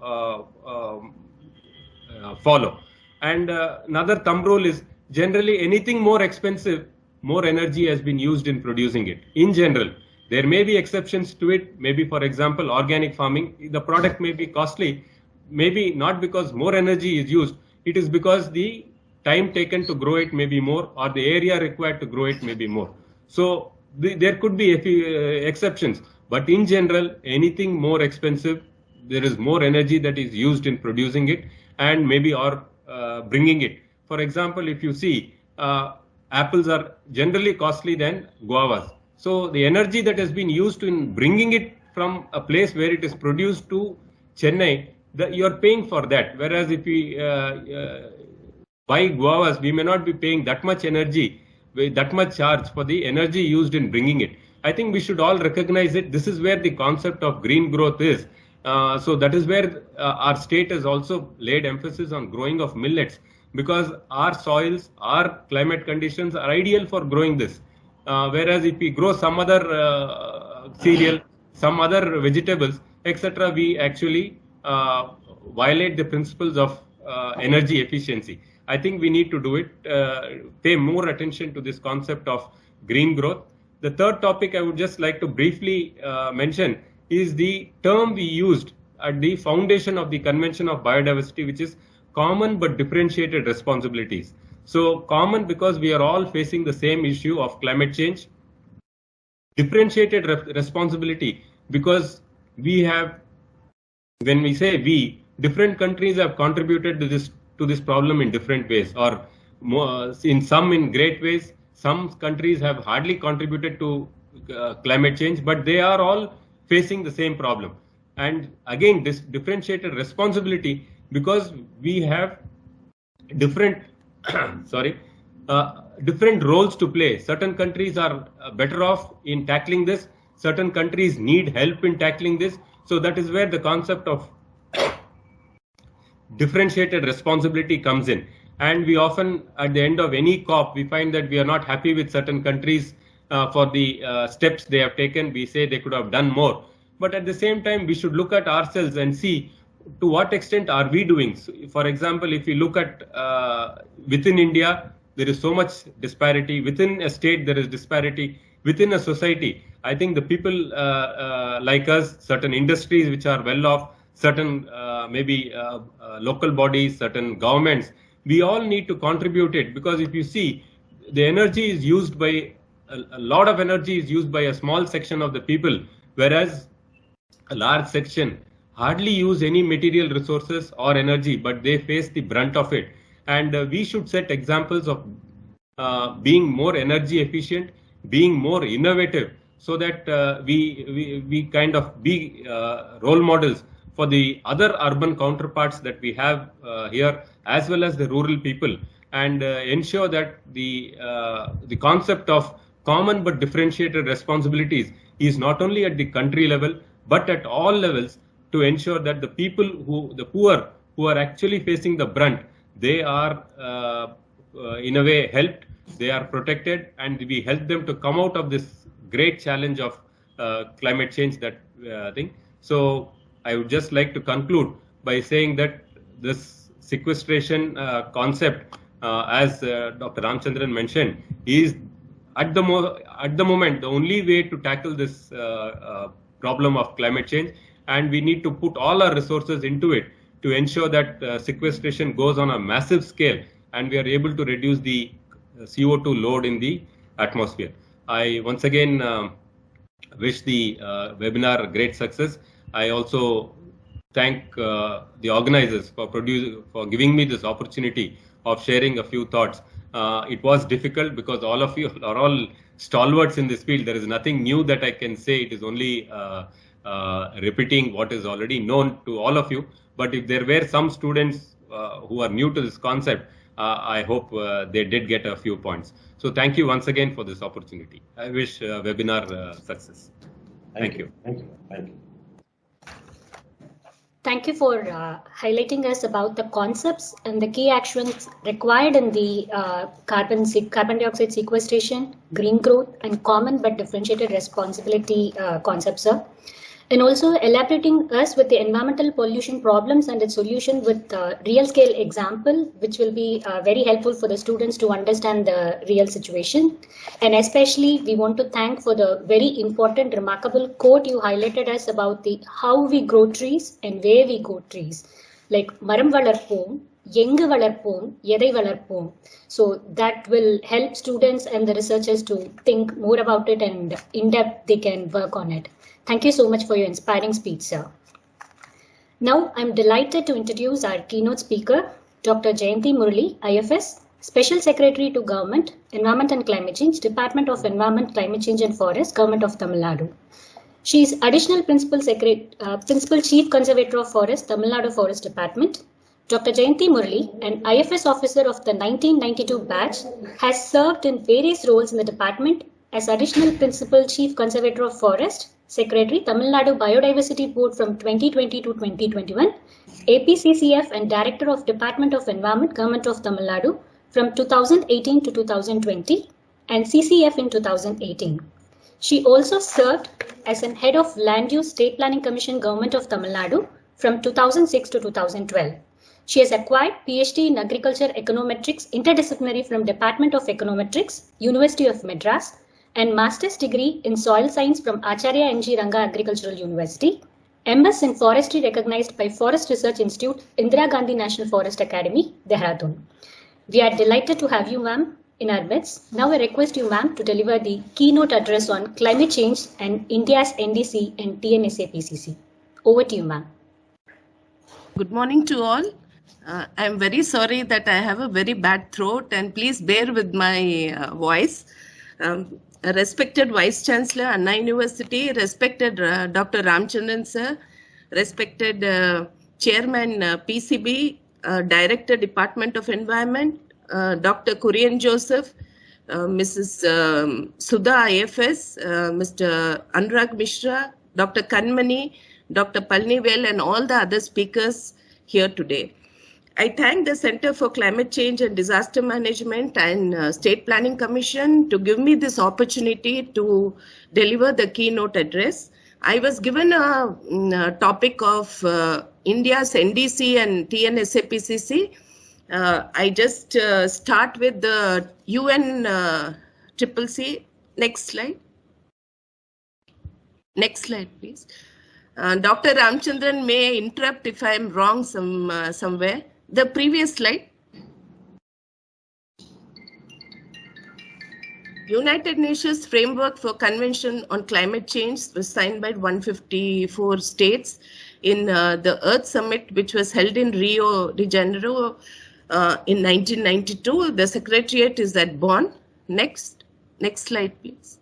follow. And another thumb rule is generally anything more expensive, more energy has been used in producing it. In general, there may be exceptions to it. Maybe, for example, organic farming, the product may be costly, maybe not because more energy is used, it is because the time taken to grow it may be more, or the area required to grow it may be more. So there could be exceptions, but in general, anything more expensive, there is more energy that is used in producing it and maybe or bringing it. For example, if you see, apples are generally costly than guavas. So the energy that has been used in bringing it from a place where it is produced to Chennai, you are paying for that. Whereas if we buy guavas, we may not be paying that much energy, that much charge for the energy used in bringing it. I think we should all recognize it. This is where the concept of green growth is. So that is where our state has also laid emphasis on growing of millets, because our soils, our climate conditions are ideal for growing this. Whereas if we grow some other cereal, some other vegetables, etc., we actually violate the principles of energy efficiency. I think we need to do it, pay more attention to this concept of green growth. The third topic I would just like to briefly mention is the term we used at the foundation of the Convention of Biodiversity, which is common but differentiated responsibilities. So common because we are all facing the same issue of climate change. Differentiated responsibility because we have, when we say we, different countries have contributed to this problem in different ways, or more, in great ways. Some countries have hardly contributed to climate change, but they are all facing the same problem. And again, this differentiated responsibility because we have different different roles to play. Certain countries are better off in tackling this. Certain countries need help in tackling this. So that is where the concept of differentiated responsibility comes in. And we often, at the end of any COP, we find that we are not happy with certain countries for the steps they have taken. We say they could have done more. But at the same time, we should look at ourselves and see to what extent are we doing. So, for example, if you look at within India, there is so much disparity. Within a state, there is disparity. Within a society, I think the people like us, certain industries which are well off, certain maybe local bodies, certain governments, we all need to contribute it, because if you see, the energy is used by a lot of energy is used by a small section of the people, whereas a large section hardly use any material resources or energy, but they face the brunt of it. And we should set examples of being more energy efficient, being more innovative, so that we kind of be role models for the other urban counterparts that we have here, as well as the rural people, and ensure that the concept of common but differentiated responsibilities is not only at the country level, but at all levels, to ensure that the people the poor who are actually facing the brunt, they are in a way helped, they are protected, and we help them to come out of this great challenge of climate change that thing. So I would just like to conclude by saying that this sequestration concept, as Dr. Ramchandran mentioned, is at the moment the only way to tackle this problem of climate change, and we need to put all our resources into it to ensure that sequestration goes on a massive scale and we are able to reduce the CO2 load in the atmosphere. I once again wish the webinar great success. I also thank the organizers for giving me this opportunity of sharing a few thoughts. It was difficult because all of you are all stalwarts in this field. There is nothing new that I can say. It is only repeating what is already known to all of you. But if there were some students who are new to this concept, I hope they did get a few points. So thank you once again for this opportunity. I wish webinar success. Thank you. Thank you. Thank you. Thank you for highlighting us about the concepts and the key actions required in the carbon dioxide sequestration, green growth, and common but differentiated responsibility concepts, sir. And also elaborating us with the environmental pollution problems and its solution with real scale example, which will be very helpful for the students to understand the real situation. And especially we want to thank for the very important, remarkable quote you highlighted us about the how we grow trees and where we grow trees. Like Maram Valarpom, Yengu Valarpom, Yedai Valarpom. So that will help students and the researchers to think more about it, and in depth they can work on it. Thank you so much for your inspiring speech, sir. Now, I'm delighted to introduce our keynote speaker, Dr. Jayanthi Murali, I.F.S, Special Secretary to Government, Environment and Climate Change, Department of Environment, Climate Change and Forest, Government of Tamil Nadu. She is Additional Principal Chief Conservator of Forest, Tamil Nadu Forest Department. Dr. Jayanthi Murali, an I.F.S officer of the 1992 batch, has served in various roles in the department as Additional Principal Chief Conservator of Forest, Secretary, Tamil Nadu Biodiversity Board from 2020 to 2021, APCCF and Director of Department of Environment, Government of Tamil Nadu from 2018 to 2020, and CCF in 2018. She also served as an head of Land Use State Planning Commission, Government of Tamil Nadu from 2006 to 2012. She has acquired PhD in Agriculture Econometrics Interdisciplinary from Department of Econometrics, University of Madras, and Master's degree in Soil Science from Acharya N.G. Ranga Agricultural University, MS in Forestry recognized by Forest Research Institute, Indira Gandhi National Forest Academy, Dehradun. We are delighted to have you, ma'am, in our midst. Now I request you, ma'am, to deliver the keynote address on climate change and India's NDC and TNSA-PCC. Over to you, ma'am. Good morning to all. I am very sorry that I have a very bad throat, and please bear with my voice. Respected Vice-Chancellor, Anna University, respected Dr. Ramchandran sir, respected Chairman PCB, Director Department of Environment, Dr. Kurian Joseph, Mrs. Sudha I.F.S, Mr. Anurag Mishra, Dr. Kanmani, Dr. Palnivel, and all the other speakers here today. I thank the Center for Climate Change and Disaster Management and State Planning Commission to give me this opportunity to deliver the keynote address. I was given a topic of India's NDC and TNSA-PCC. I just start with the UN CCC. Next slide. Next slide, please. Dr. Ramchandran may interrupt if I am wrong somewhere. The previous slide. United Nations Framework for Convention on Climate Change was signed by 154 states in the Earth Summit, which was held in Rio de Janeiro in 1992. The Secretariat is at Bonn. Next slide, please.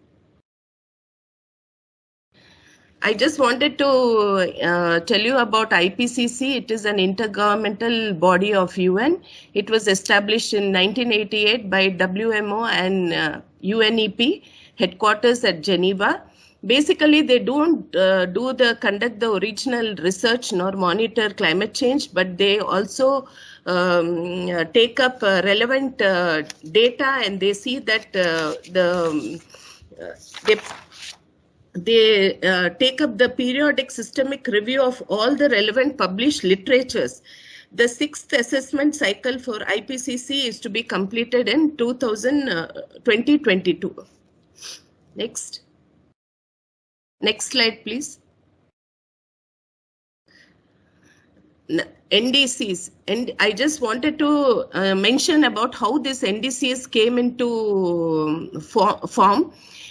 I just wanted to tell you about IPCC. It is an intergovernmental body of UN. It was established in 1988 by WMO and UNEP, headquarters at Geneva. Basically, they don't conduct the original research nor monitor climate change, but they also take up relevant data, and they see that they take up the periodic systemic review of all the relevant published literatures. The 6th assessment cycle for IPCC is to be completed in 2022. Next slide, please. NDCs, and I just wanted to mention about how this NDCs came into form.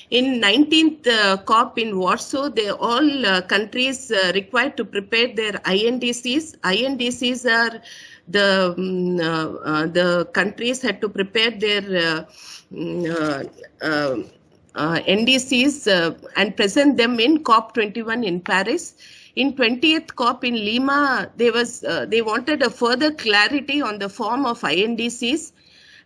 In 19th COP in Warsaw, all countries required to prepare their INDCs. INDCs are the countries had to prepare their NDCs and present them in COP21 in Paris. In 20th COP in Lima, they wanted a further clarity on the form of INDCs.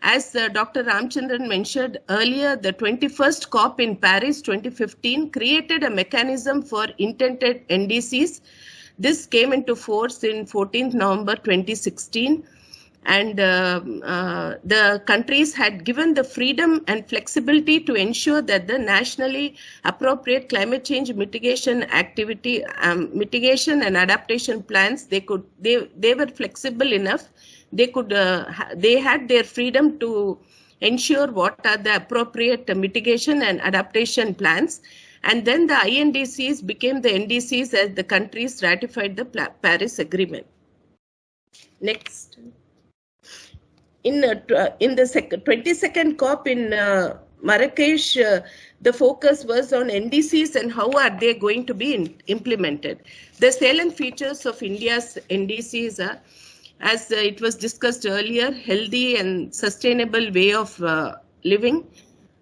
As Dr. Ramchandran mentioned earlier, the 21st COP in Paris 2015 created a mechanism for intended NDCs. This came into force in 14th November 2016, and the countries had given the freedom and flexibility to ensure that the nationally appropriate climate change mitigation activity, mitigation and adaptation plans, they were flexible enough. They had their freedom to ensure what are the appropriate mitigation and adaptation plans. And then the INDCs became the NDCs as the countries ratified the Paris Agreement. Next. In the 22nd COP in Marrakesh, the focus was on NDCs and how are they going to be implemented. The salient features of India's NDCs are, as it was discussed earlier, healthy and sustainable way of living,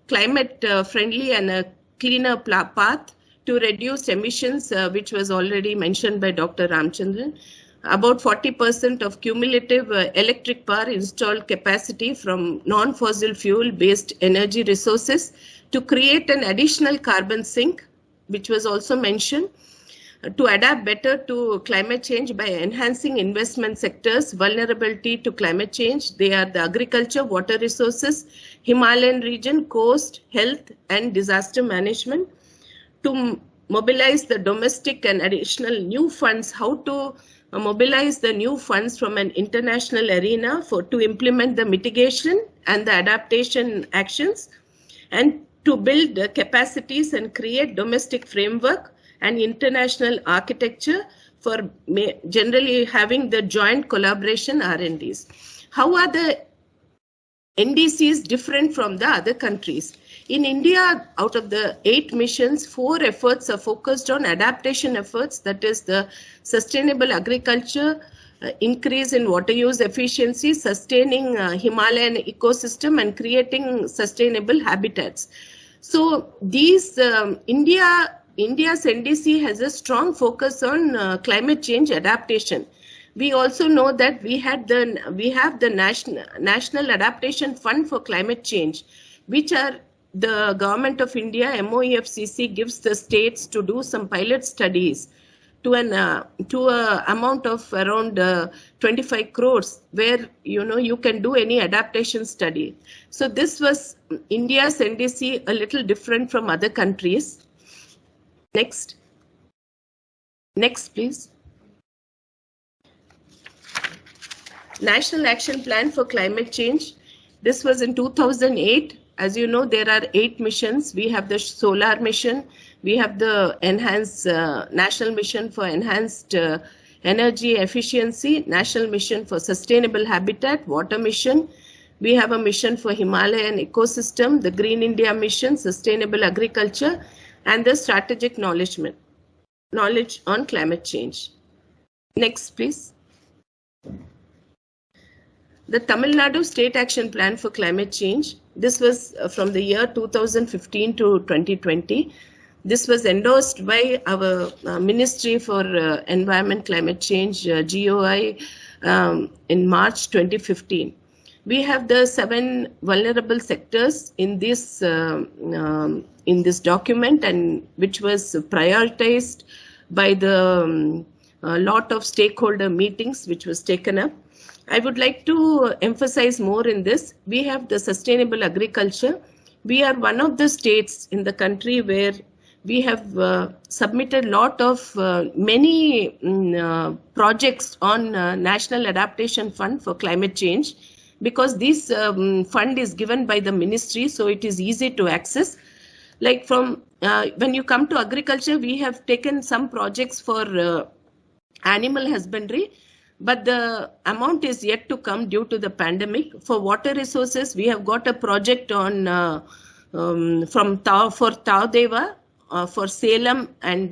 climate friendly and a cleaner path to reduce emissions, which was already mentioned by Dr. Ramchandran. About 40% of cumulative electric power installed capacity from non-fossil fuel based energy resources to create an additional carbon sink. which was also mentioned, to adapt better to climate change by enhancing investment sectors, vulnerability to climate change. They are the agriculture, water resources, Himalayan region, coast, health, and disaster management. To mobilize the domestic and additional new funds, how to mobilize the new funds from an international arena to implement the mitigation and the adaptation actions, and to build capacities and create domestic framework and international architecture for generally having the joint collaboration R&Ds. How are the NDCs different from the other countries? In India, out of the 8 missions, 4 efforts are focused on adaptation efforts, that is the sustainable agriculture, increase in water use efficiency, sustaining Himalayan ecosystem, and creating sustainable habitats. So these India's NDC has a strong focus on climate change adaptation. We also know that we have the National Adaptation Fund for Climate Change, which are the Government of India, MoEFCC, gives the states to do some pilot studies to an amount of around 25 crores, where you can do any adaptation study. So this was India's NDC, a little different from other countries. Next, please. National Action Plan for Climate Change. This was in 2008. As you know, there are 8 missions. We have the solar mission. We have the enhanced National Mission for Enhanced Energy Efficiency, National Mission for Sustainable Habitat, Water Mission. We have a mission for Himalayan Ecosystem, the Green India Mission, Sustainable Agriculture, and the Strategic Knowledge on Climate Change. Next, please. The Tamil Nadu State Action Plan for Climate Change. This was from the year 2015 to 2020. This was endorsed by our Ministry for Environment, Climate Change, GOI, in March 2015. We have the 7 vulnerable sectors in this document, and which was prioritized by the lot of stakeholder meetings which was taken up. I would like to emphasize more in this. We have the sustainable agriculture. We are one of the states in the country where we have submitted lot of many projects on National Adaptation Fund for Climate Change, because this fund is given by the ministry, so it is easy to access. Like from when you come to agriculture, we have taken some projects for animal husbandry, but the amount is yet to come due to the pandemic. For water resources, we have got a project on for Taudeva, for Salem and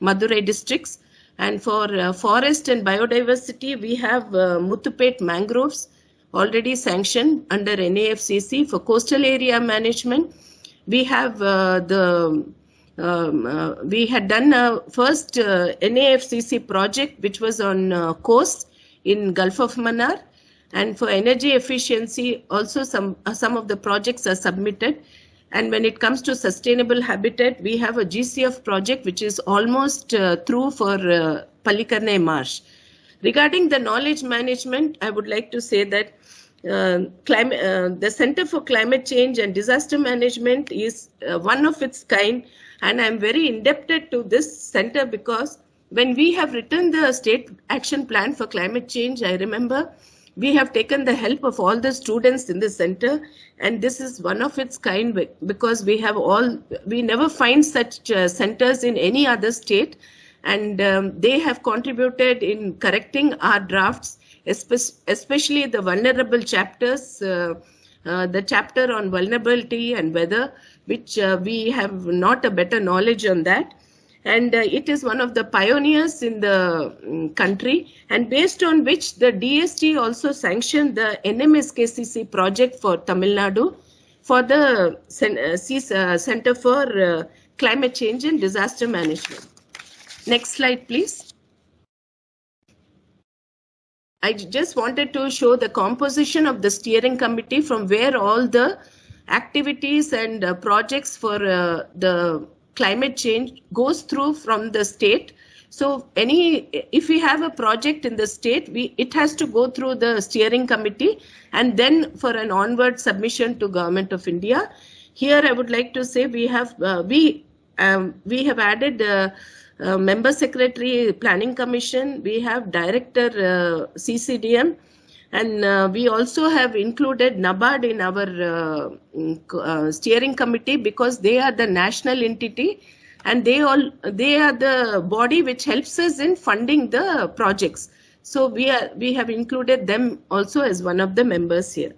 Madurai districts. And for forest and biodiversity, we have Muthupet mangroves already sanctioned under NAFCC. For coastal area management, we have we had done a first NAFCC project which was on coast in Gulf of Mannar, and for energy efficiency also some of the projects are submitted. And when it comes to sustainable habitat, we have a GCF project which is almost through for Palikarnai Marsh. Regarding the knowledge management, I would like to say that the Center for Climate Change and Disaster Management is one of its kind, and I'm very indebted to this center, because when we have written the State Action Plan for Climate Change, I remember we have taken the help of all the students in the center, and this is one of its kind, because we never find such centers in any other state, and they have contributed in correcting our drafts, especially the vulnerable chapters, the chapter on vulnerability and weather, which we have not a better knowledge on that. And it is one of the pioneers in the country, and based on which the DST also sanctioned the NMSKCC project for Tamil Nadu for the Center for Climate Change and Disaster Management. Next slide, please. I just wanted to show the composition of the steering committee, from where all the activities and projects for the climate change goes through from the state. So if we have a project in the state, it has to go through the steering committee and then for an onward submission to Government of India. Here I would like to say we have added member secretary planning commission, we have director CCDM, and we also have included NABARD in our steering committee because they are the national entity and they are the body which helps us in funding the projects. So we have included them also as one of the members here.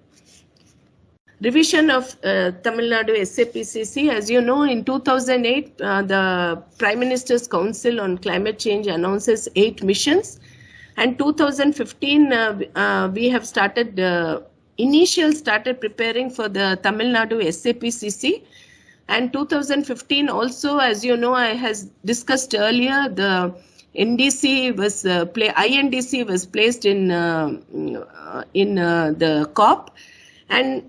Revision of Tamil Nadu SAPCC. As you know, in 2008, the Prime Minister's Council on Climate Change announces 8 missions. And 2015, we have started preparing for the Tamil Nadu SAPCC. And 2015 also, as you know, I has discussed earlier, the INDC was placed in the COP. And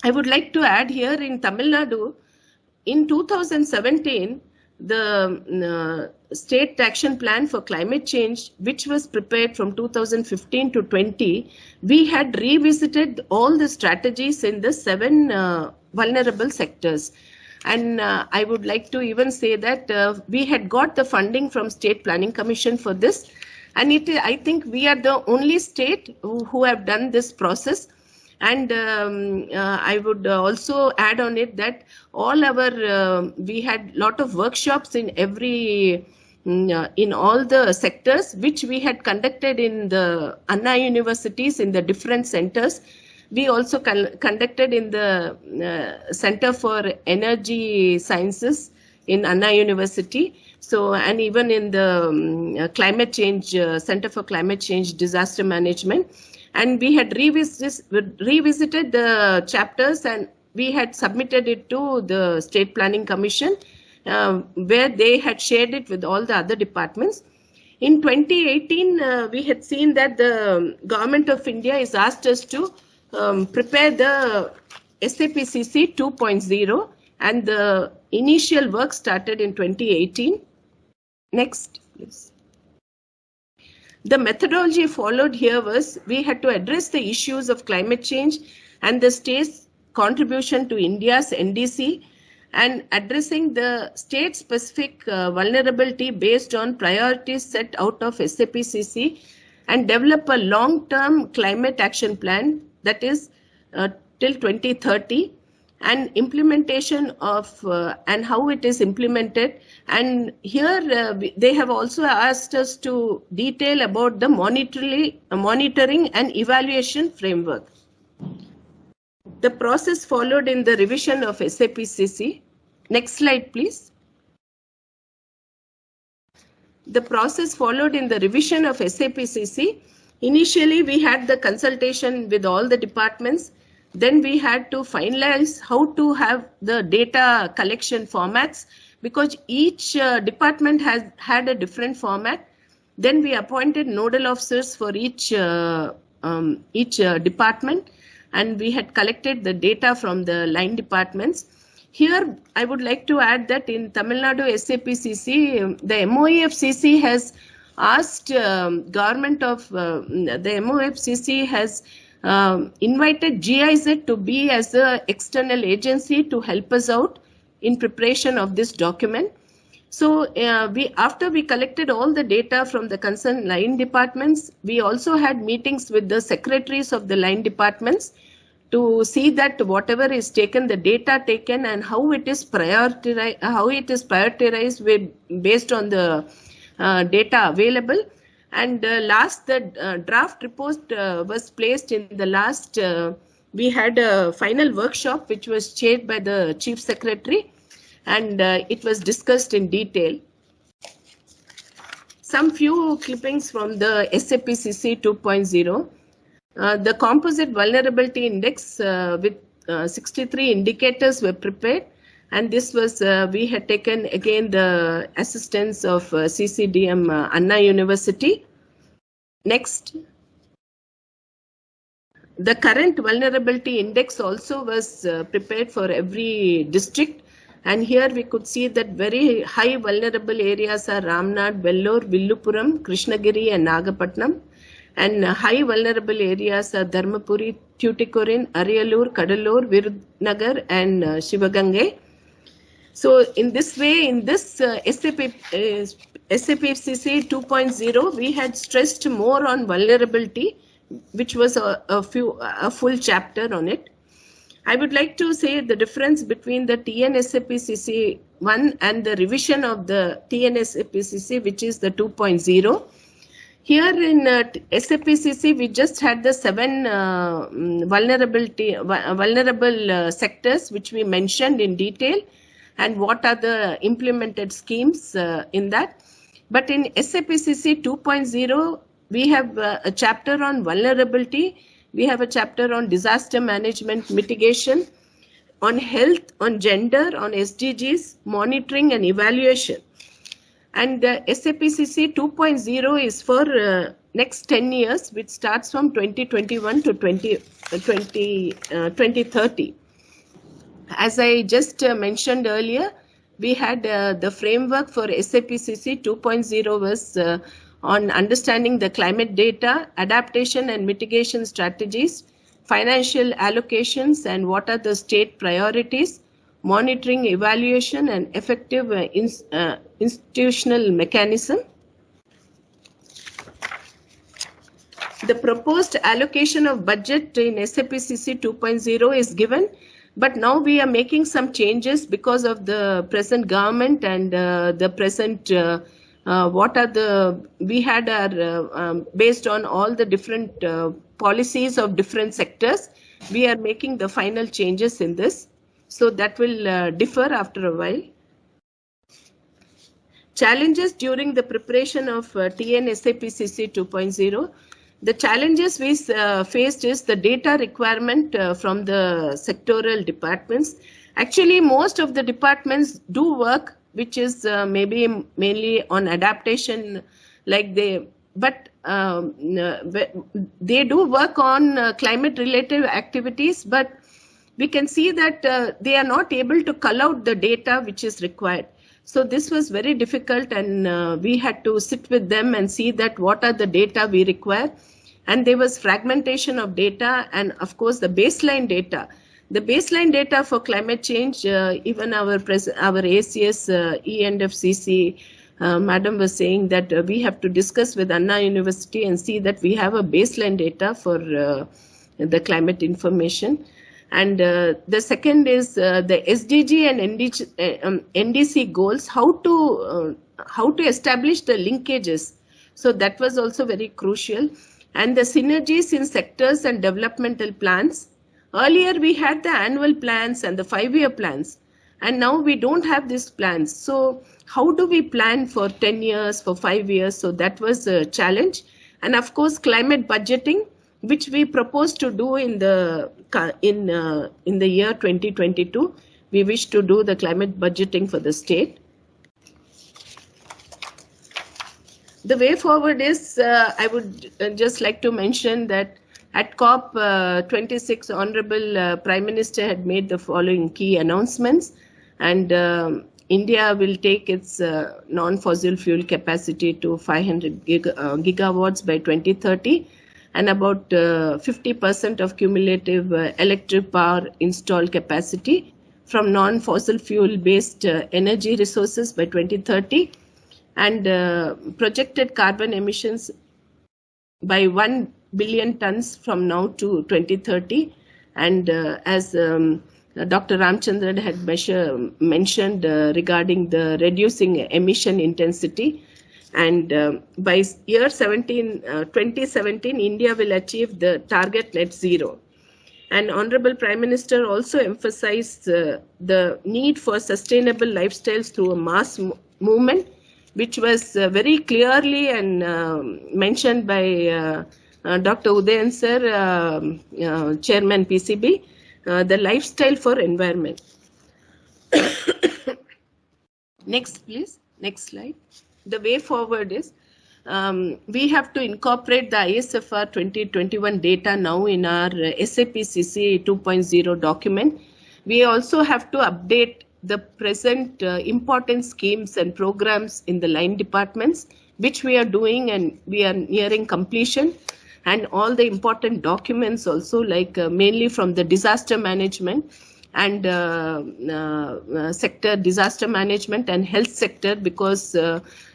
I would like to add here in Tamil Nadu, in 2017, the state action plan for climate change, which was prepared from 2015 to 20, we had revisited all the strategies in the 7 vulnerable sectors. And I would like to even say that we had got the funding from State Planning Commission for this. And I think we are the only state who have done this process. And I would also add on it that all we had lot of workshops in all the sectors, which we had conducted in the Anna universities in the different centers. We also conducted in the Center for Energy Sciences in Anna University. So, and even in the Climate Change Center for Climate Change Disaster Management. And we had revisited the chapters and we had submitted it to the State Planning Commission, where they had shared it with all the other departments. In 2018, we had seen that the Government of India has asked us to prepare the SAPCC 2.0, and the initial work started in 2018. Next, please. The methodology followed here was we had to address the issues of climate change and the state's contribution to India's NDC, and addressing the state-specific vulnerability based on priorities set out of SAPCC, and develop a long-term climate action plan that is till 2030, and implementation of and how it is implemented. And here they have also asked us to detail about the monitoring and evaluation framework. The process followed in the revision of SAPCC. Next slide, please. The process followed in the revision of SAPCC. Initially, we had the consultation with all the departments. Then we had to finalize how to have the data collection formats, because each department has had a different format. Then we appointed nodal officers for each department, and we had collected the data from the line departments. Here, I would like to add that in Tamil Nadu SAPCC, the MOEFCC has asked government of the MOEFCC has invited GIZ to be as an external agency to help us out in preparation of this document. So after we collected all the data from the concerned line departments, we also had meetings with the secretaries of the line departments to see that whatever is taken, the data taken, and how it is prioritized, based on the data available. And the draft report was placed in the last, we had a final workshop which was chaired by the Chief Secretary, and it was discussed in detail. Some few clippings from the SAPCC 2.0. The composite vulnerability index with 63 indicators were prepared, and this was, we had taken again the assistance of CCDM Anna University. Next. The current vulnerability index also was prepared for every district, And here we could see that very high vulnerable areas are Ramnad, Vellore, Villupuram, Krishnagiri and Nagapatnam. And high vulnerable areas are Dharmapuri, Tuticorin, Ariyalur, Kadalur, Virudnagar and Shivagange. So in this way, in this SAPCC 2.0, we had stressed more on vulnerability, which was a full chapter on it. I would like to say the difference between the TN-SAPCC 1 and the revision of the TN-SAPCC, which is the 2.0. Here in SAPCC, we just had the 7 vulnerable sectors, which we mentioned in detail, and what are the implemented schemes in that. But in SAPCC 2.0, we have a chapter on vulnerability. We have a chapter on disaster management mitigation, on health, on gender, on SDGs, monitoring and evaluation. And SAPCC 2.0 is for next 10 years, which starts from 2021 to 2030. As I just mentioned earlier, we had the framework for SAPCC 2.0 was on understanding the climate data, adaptation and mitigation strategies, financial allocations and what are the state priorities, monitoring, evaluation and effective institutional mechanism. The proposed allocation of budget in SAPCC 2.0 is given, but now we are making some changes because of the present government and the present we had our based on all the different policies of different sectors. We are making the final changes in this, so that will differ after a while. Challenges during the preparation of TN-SAPCC 2.0. The challenges we faced is the data requirement from the sectoral departments. Actually, most of the departments do work, which is maybe mainly on adaptation, but they do work on climate-related activities, but we can see that they are not able to cull out the data which is required. So this was very difficult, and we had to sit with them and see that what are the data we require. And there was fragmentation of data and, of course, the baseline data. The baseline data for climate change, even our ACS, E&FCC, madam was saying that we have to discuss with Anna University and see that we have a baseline data for the climate information. And the second is the SDG and NDC goals, how to establish the linkages. So that was also very crucial. And the synergies in sectors and developmental plans. Earlier, we had the annual plans and the 5-year plans, and now we don't have these plans. So how do we plan for 10 years, for 5 years? So that was a challenge. And of course, climate budgeting, which we proposed to do in the year 2022. We wish to do the climate budgeting for the state. The way forward is, I would just like to mention that at COP26, Honorable Prime Minister had made the following key announcements, and India will take its non-fossil fuel capacity to 500 gigawatts by 2030, and about 50% of cumulative electric power installed capacity from non-fossil fuel based energy resources by 2030, and projected carbon emissions by 1 billion tons from now to 2030. And as Dr. Ramchandran had mentioned regarding the reducing emission intensity, and by year 2017, India will achieve the target net zero. And Honorable Prime Minister also emphasized the need for sustainable lifestyles through a mass movement, which was very clearly and mentioned by Dr. Udhayan sir, Chairman PCB, the lifestyle for environment. Next, please. Next slide. The way forward is we have to incorporate the ISFR 2021 data now in our SAPCC 2.0 document. We also have to update the present important schemes and programs in the line departments, which we are doing and we are nearing completion, and all the important documents also, like mainly from the disaster management and sector, disaster management and health sector, because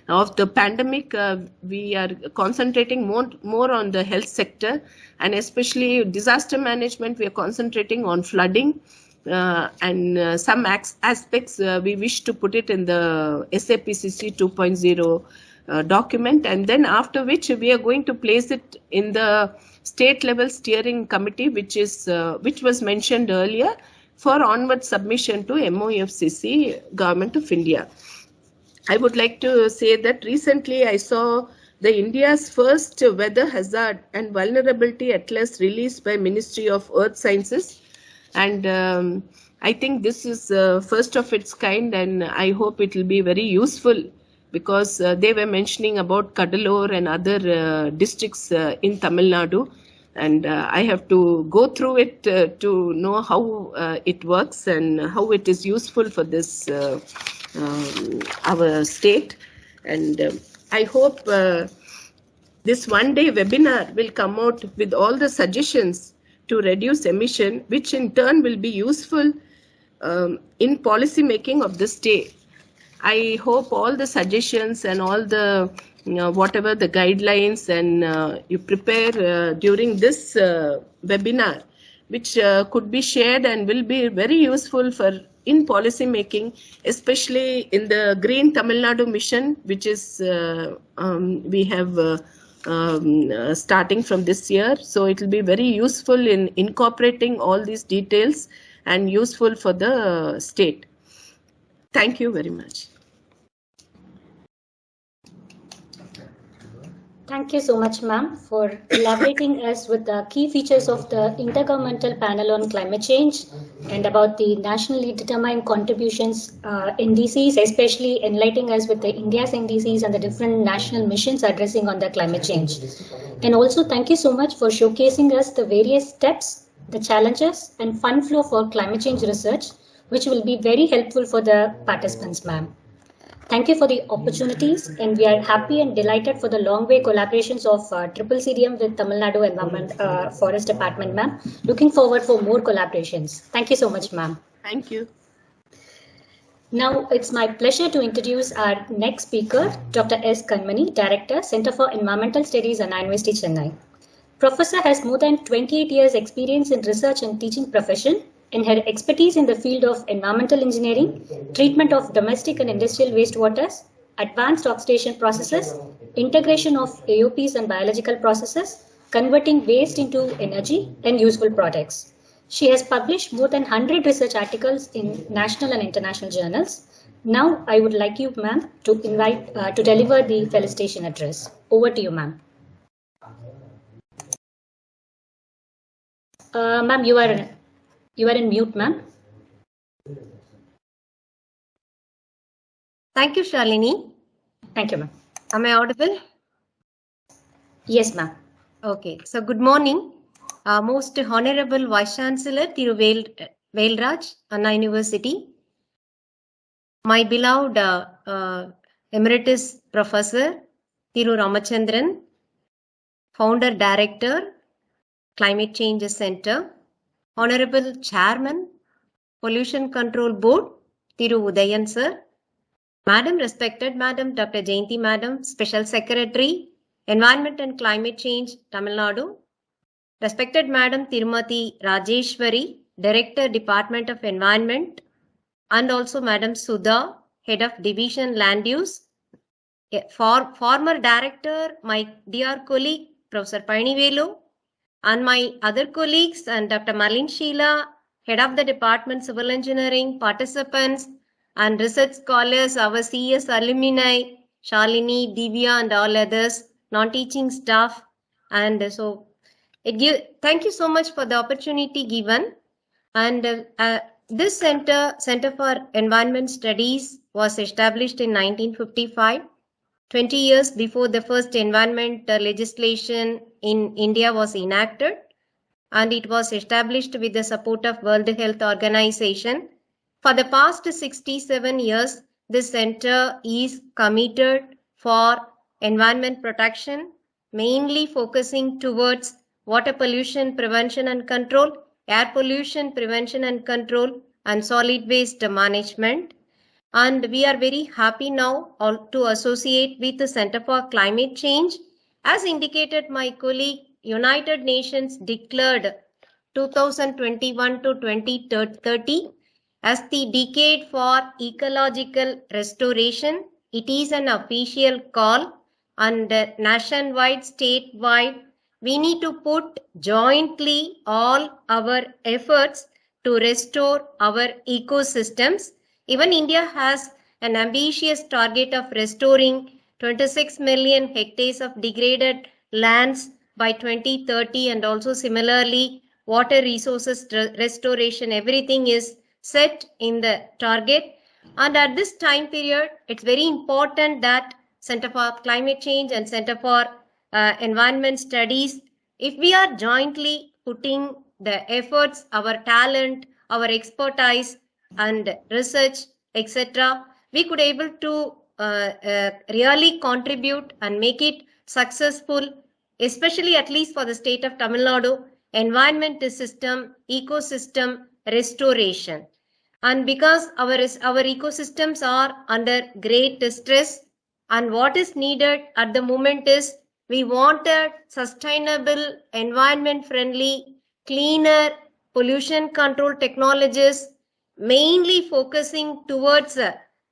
of the pandemic, we are concentrating more on the health sector, and especially disaster management, we are concentrating on flooding, and some aspects we wish to put it in the SAPCC 2.0 document, and then after which we are going to place it in the state level steering committee, which was mentioned earlier, for onward submission to MOFCC, Government of India. I would like to say that recently I saw the India's first weather hazard and vulnerability atlas released by Ministry of Earth Sciences, and I think this is first of its kind, and I hope it will be very useful, because they were mentioning about Cuddalore and other districts in Tamil Nadu, and I have to go through it to know how it works and how it is useful for this our state. And I hope this one-day webinar will come out with all the suggestions to reduce emission, which in turn will be useful in policy making of the state. I hope all the suggestions and all the whatever the guidelines and you prepare during this webinar, which could be shared and will be very useful for in policy making, especially in the Green Tamil Nadu mission, which is we have starting from this year. So it will be very useful in incorporating all these details and useful for the state. Thank you very much. Thank you so much, ma'am, for elaborating us with the key features of the Intergovernmental Panel on Climate Change and about the nationally determined contributions NDCs, especially enlightening us with the India's NDCs and the different national missions addressing on the climate change. And also thank you so much for showcasing us the various steps, the challenges and fund flow for climate change research, which will be very helpful for the participants, ma'am. Thank you for the opportunities, and we are happy and delighted for the long way collaborations of Triple CDM with Tamil Nadu Environment Forest Department, ma'am. Looking forward for more collaborations. Thank you so much, ma'am. Thank you. Now it's my pleasure to introduce our next speaker, Dr. S. Kanmani, Director, Center for Environmental Studies at University Chennai. Professor has more than 28 years experience in research and teaching profession, and her expertise in the field of environmental engineering, treatment of domestic and industrial wastewaters, advanced oxidation processes, integration of AOPs and biological processes, converting waste into energy and useful products. She has published more than 100 research articles in national and international journals. Now I would like you, ma'am, to invite to deliver the felicitation address. Over to you, ma'am. Ma'am, you are in mute, ma'am. Thank you, Shalini. Thank you, ma'am. Am I audible? Yes, ma'am. Okay. So good morning. Most Honorable Vice-Chancellor Thiru Velraj, Anna University. My beloved Emeritus Professor Thiru Ramachandran, Founder Director, Climate Change Center. Honorable Chairman, Pollution Control Board, Thiru Udhayan sir. Madam, respected Madam Dr. Jayanthi Madam, Special Secretary, Environment and Climate Change, Tamil Nadu. Respected Madam Tirumati Rajeshwari, Director, Department of Environment, and also Madam Sudha, Head of Division Land Use. Former Director, my dear colleague, Professor Painivelu, and my other colleagues and Dr. Marlene Sheila, Head of the Department Civil Engineering, participants and research scholars, our CS alumni, Shalini, Divya and all others, non-teaching staff. And so thank you so much for the opportunity given. And this Center for Environment Studies was established in 1955. 20 years before the first environment legislation in India was enacted, and it was established with the support of World Health Organization For the past 67 years, this center is committed for environment protection, mainly focusing towards water pollution prevention and control, air pollution prevention and control, and solid waste management. And we are very happy now to associate with the Center for Climate Change. As indicated, my colleague, United Nations declared 2021 to 2030 as the decade for ecological restoration. It is an official call, and nationwide, statewide, we need to put jointly all our efforts to restore our ecosystems. Even India has an ambitious target of restoring 26 million hectares of degraded lands by 2030, and also similarly water resources restoration. Everything is set in the target, and at this time period it's very important that Center for Climate Change and Center for Environment Studies, if we are jointly putting the efforts, our talent, our expertise and research, etc., we could able to really contribute and make it successful, especially at least for the state of Tamil Nadu, environment system, ecosystem restoration. And because our ecosystems are under great stress, and what is needed at the moment is we wanted sustainable, environment friendly, cleaner pollution control technologies, mainly focusing towards,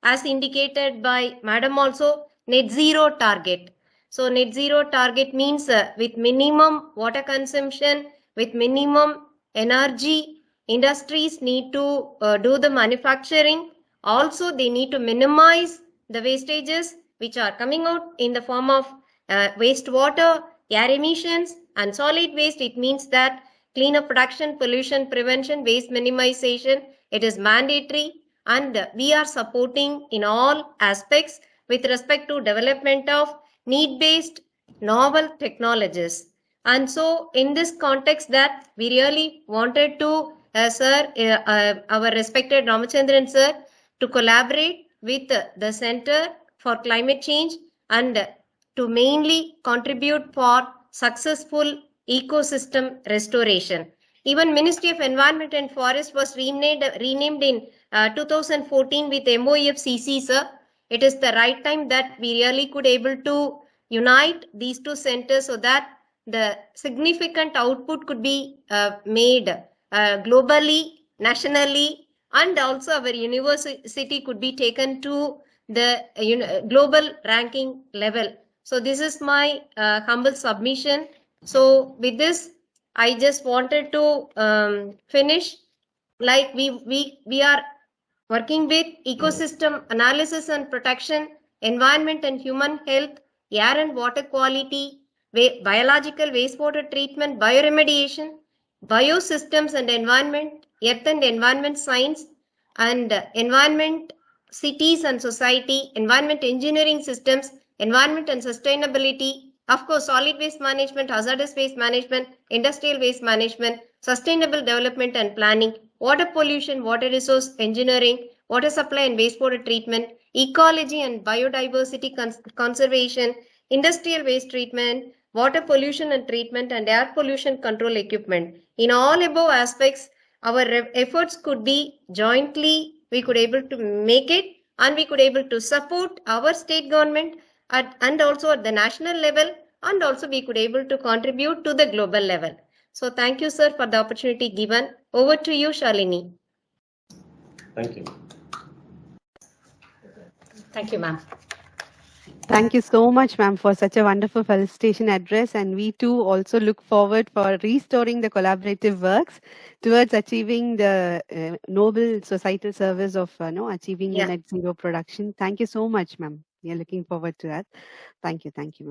as indicated by Madam also, net zero target. So net zero target means with minimum water consumption, with minimum energy, industries need to do the manufacturing. Also, they need to minimize the wastages which are coming out in the form of wastewater, air emissions, and solid waste. It means that cleaner production, pollution prevention, waste minimization, it is mandatory, and we are supporting in all aspects with respect to development of need-based novel technologies. And so in this context that we really wanted to, our respected Ramachandran sir, to collaborate with the Center for Climate Change and to mainly contribute for successful ecosystem restoration. Even Ministry of Environment and Forest was renamed in 2014 with MOEFCC, sir. It is the right time that we really could able to unite these two centers so that the significant output could be made globally, nationally, and also our university could be taken to the global ranking level. So this is my humble submission. So with this, I just wanted to finish. Like we are working with ecosystem analysis and protection, environment and human health, air and water quality, biological wastewater treatment, bioremediation, biosystems and environment, earth and environment science, and environment, cities and society, environment engineering systems, environment and sustainability, of course, solid waste management, hazardous waste management, industrial waste management, sustainable development and planning, water pollution, water resource engineering, water supply and wastewater treatment, ecology and biodiversity conservation, industrial waste treatment, water pollution and treatment, and air pollution control equipment. In all above aspects, our efforts could be jointly, we could able to make it, and we could able to support our state government and also at the national level, and also we could able to contribute to the global level. So thank you, sir, for the opportunity given. Over to you, Shalini. Thank you. Thank you, ma'am. Thank you so much, ma'am, for such a wonderful felicitation address. And we too also look forward for restoring the collaborative works towards achieving the noble societal service of achieving the net zero production. Thank you so much, ma'am. We are looking forward to that. Thank you. Thank you, ma'am.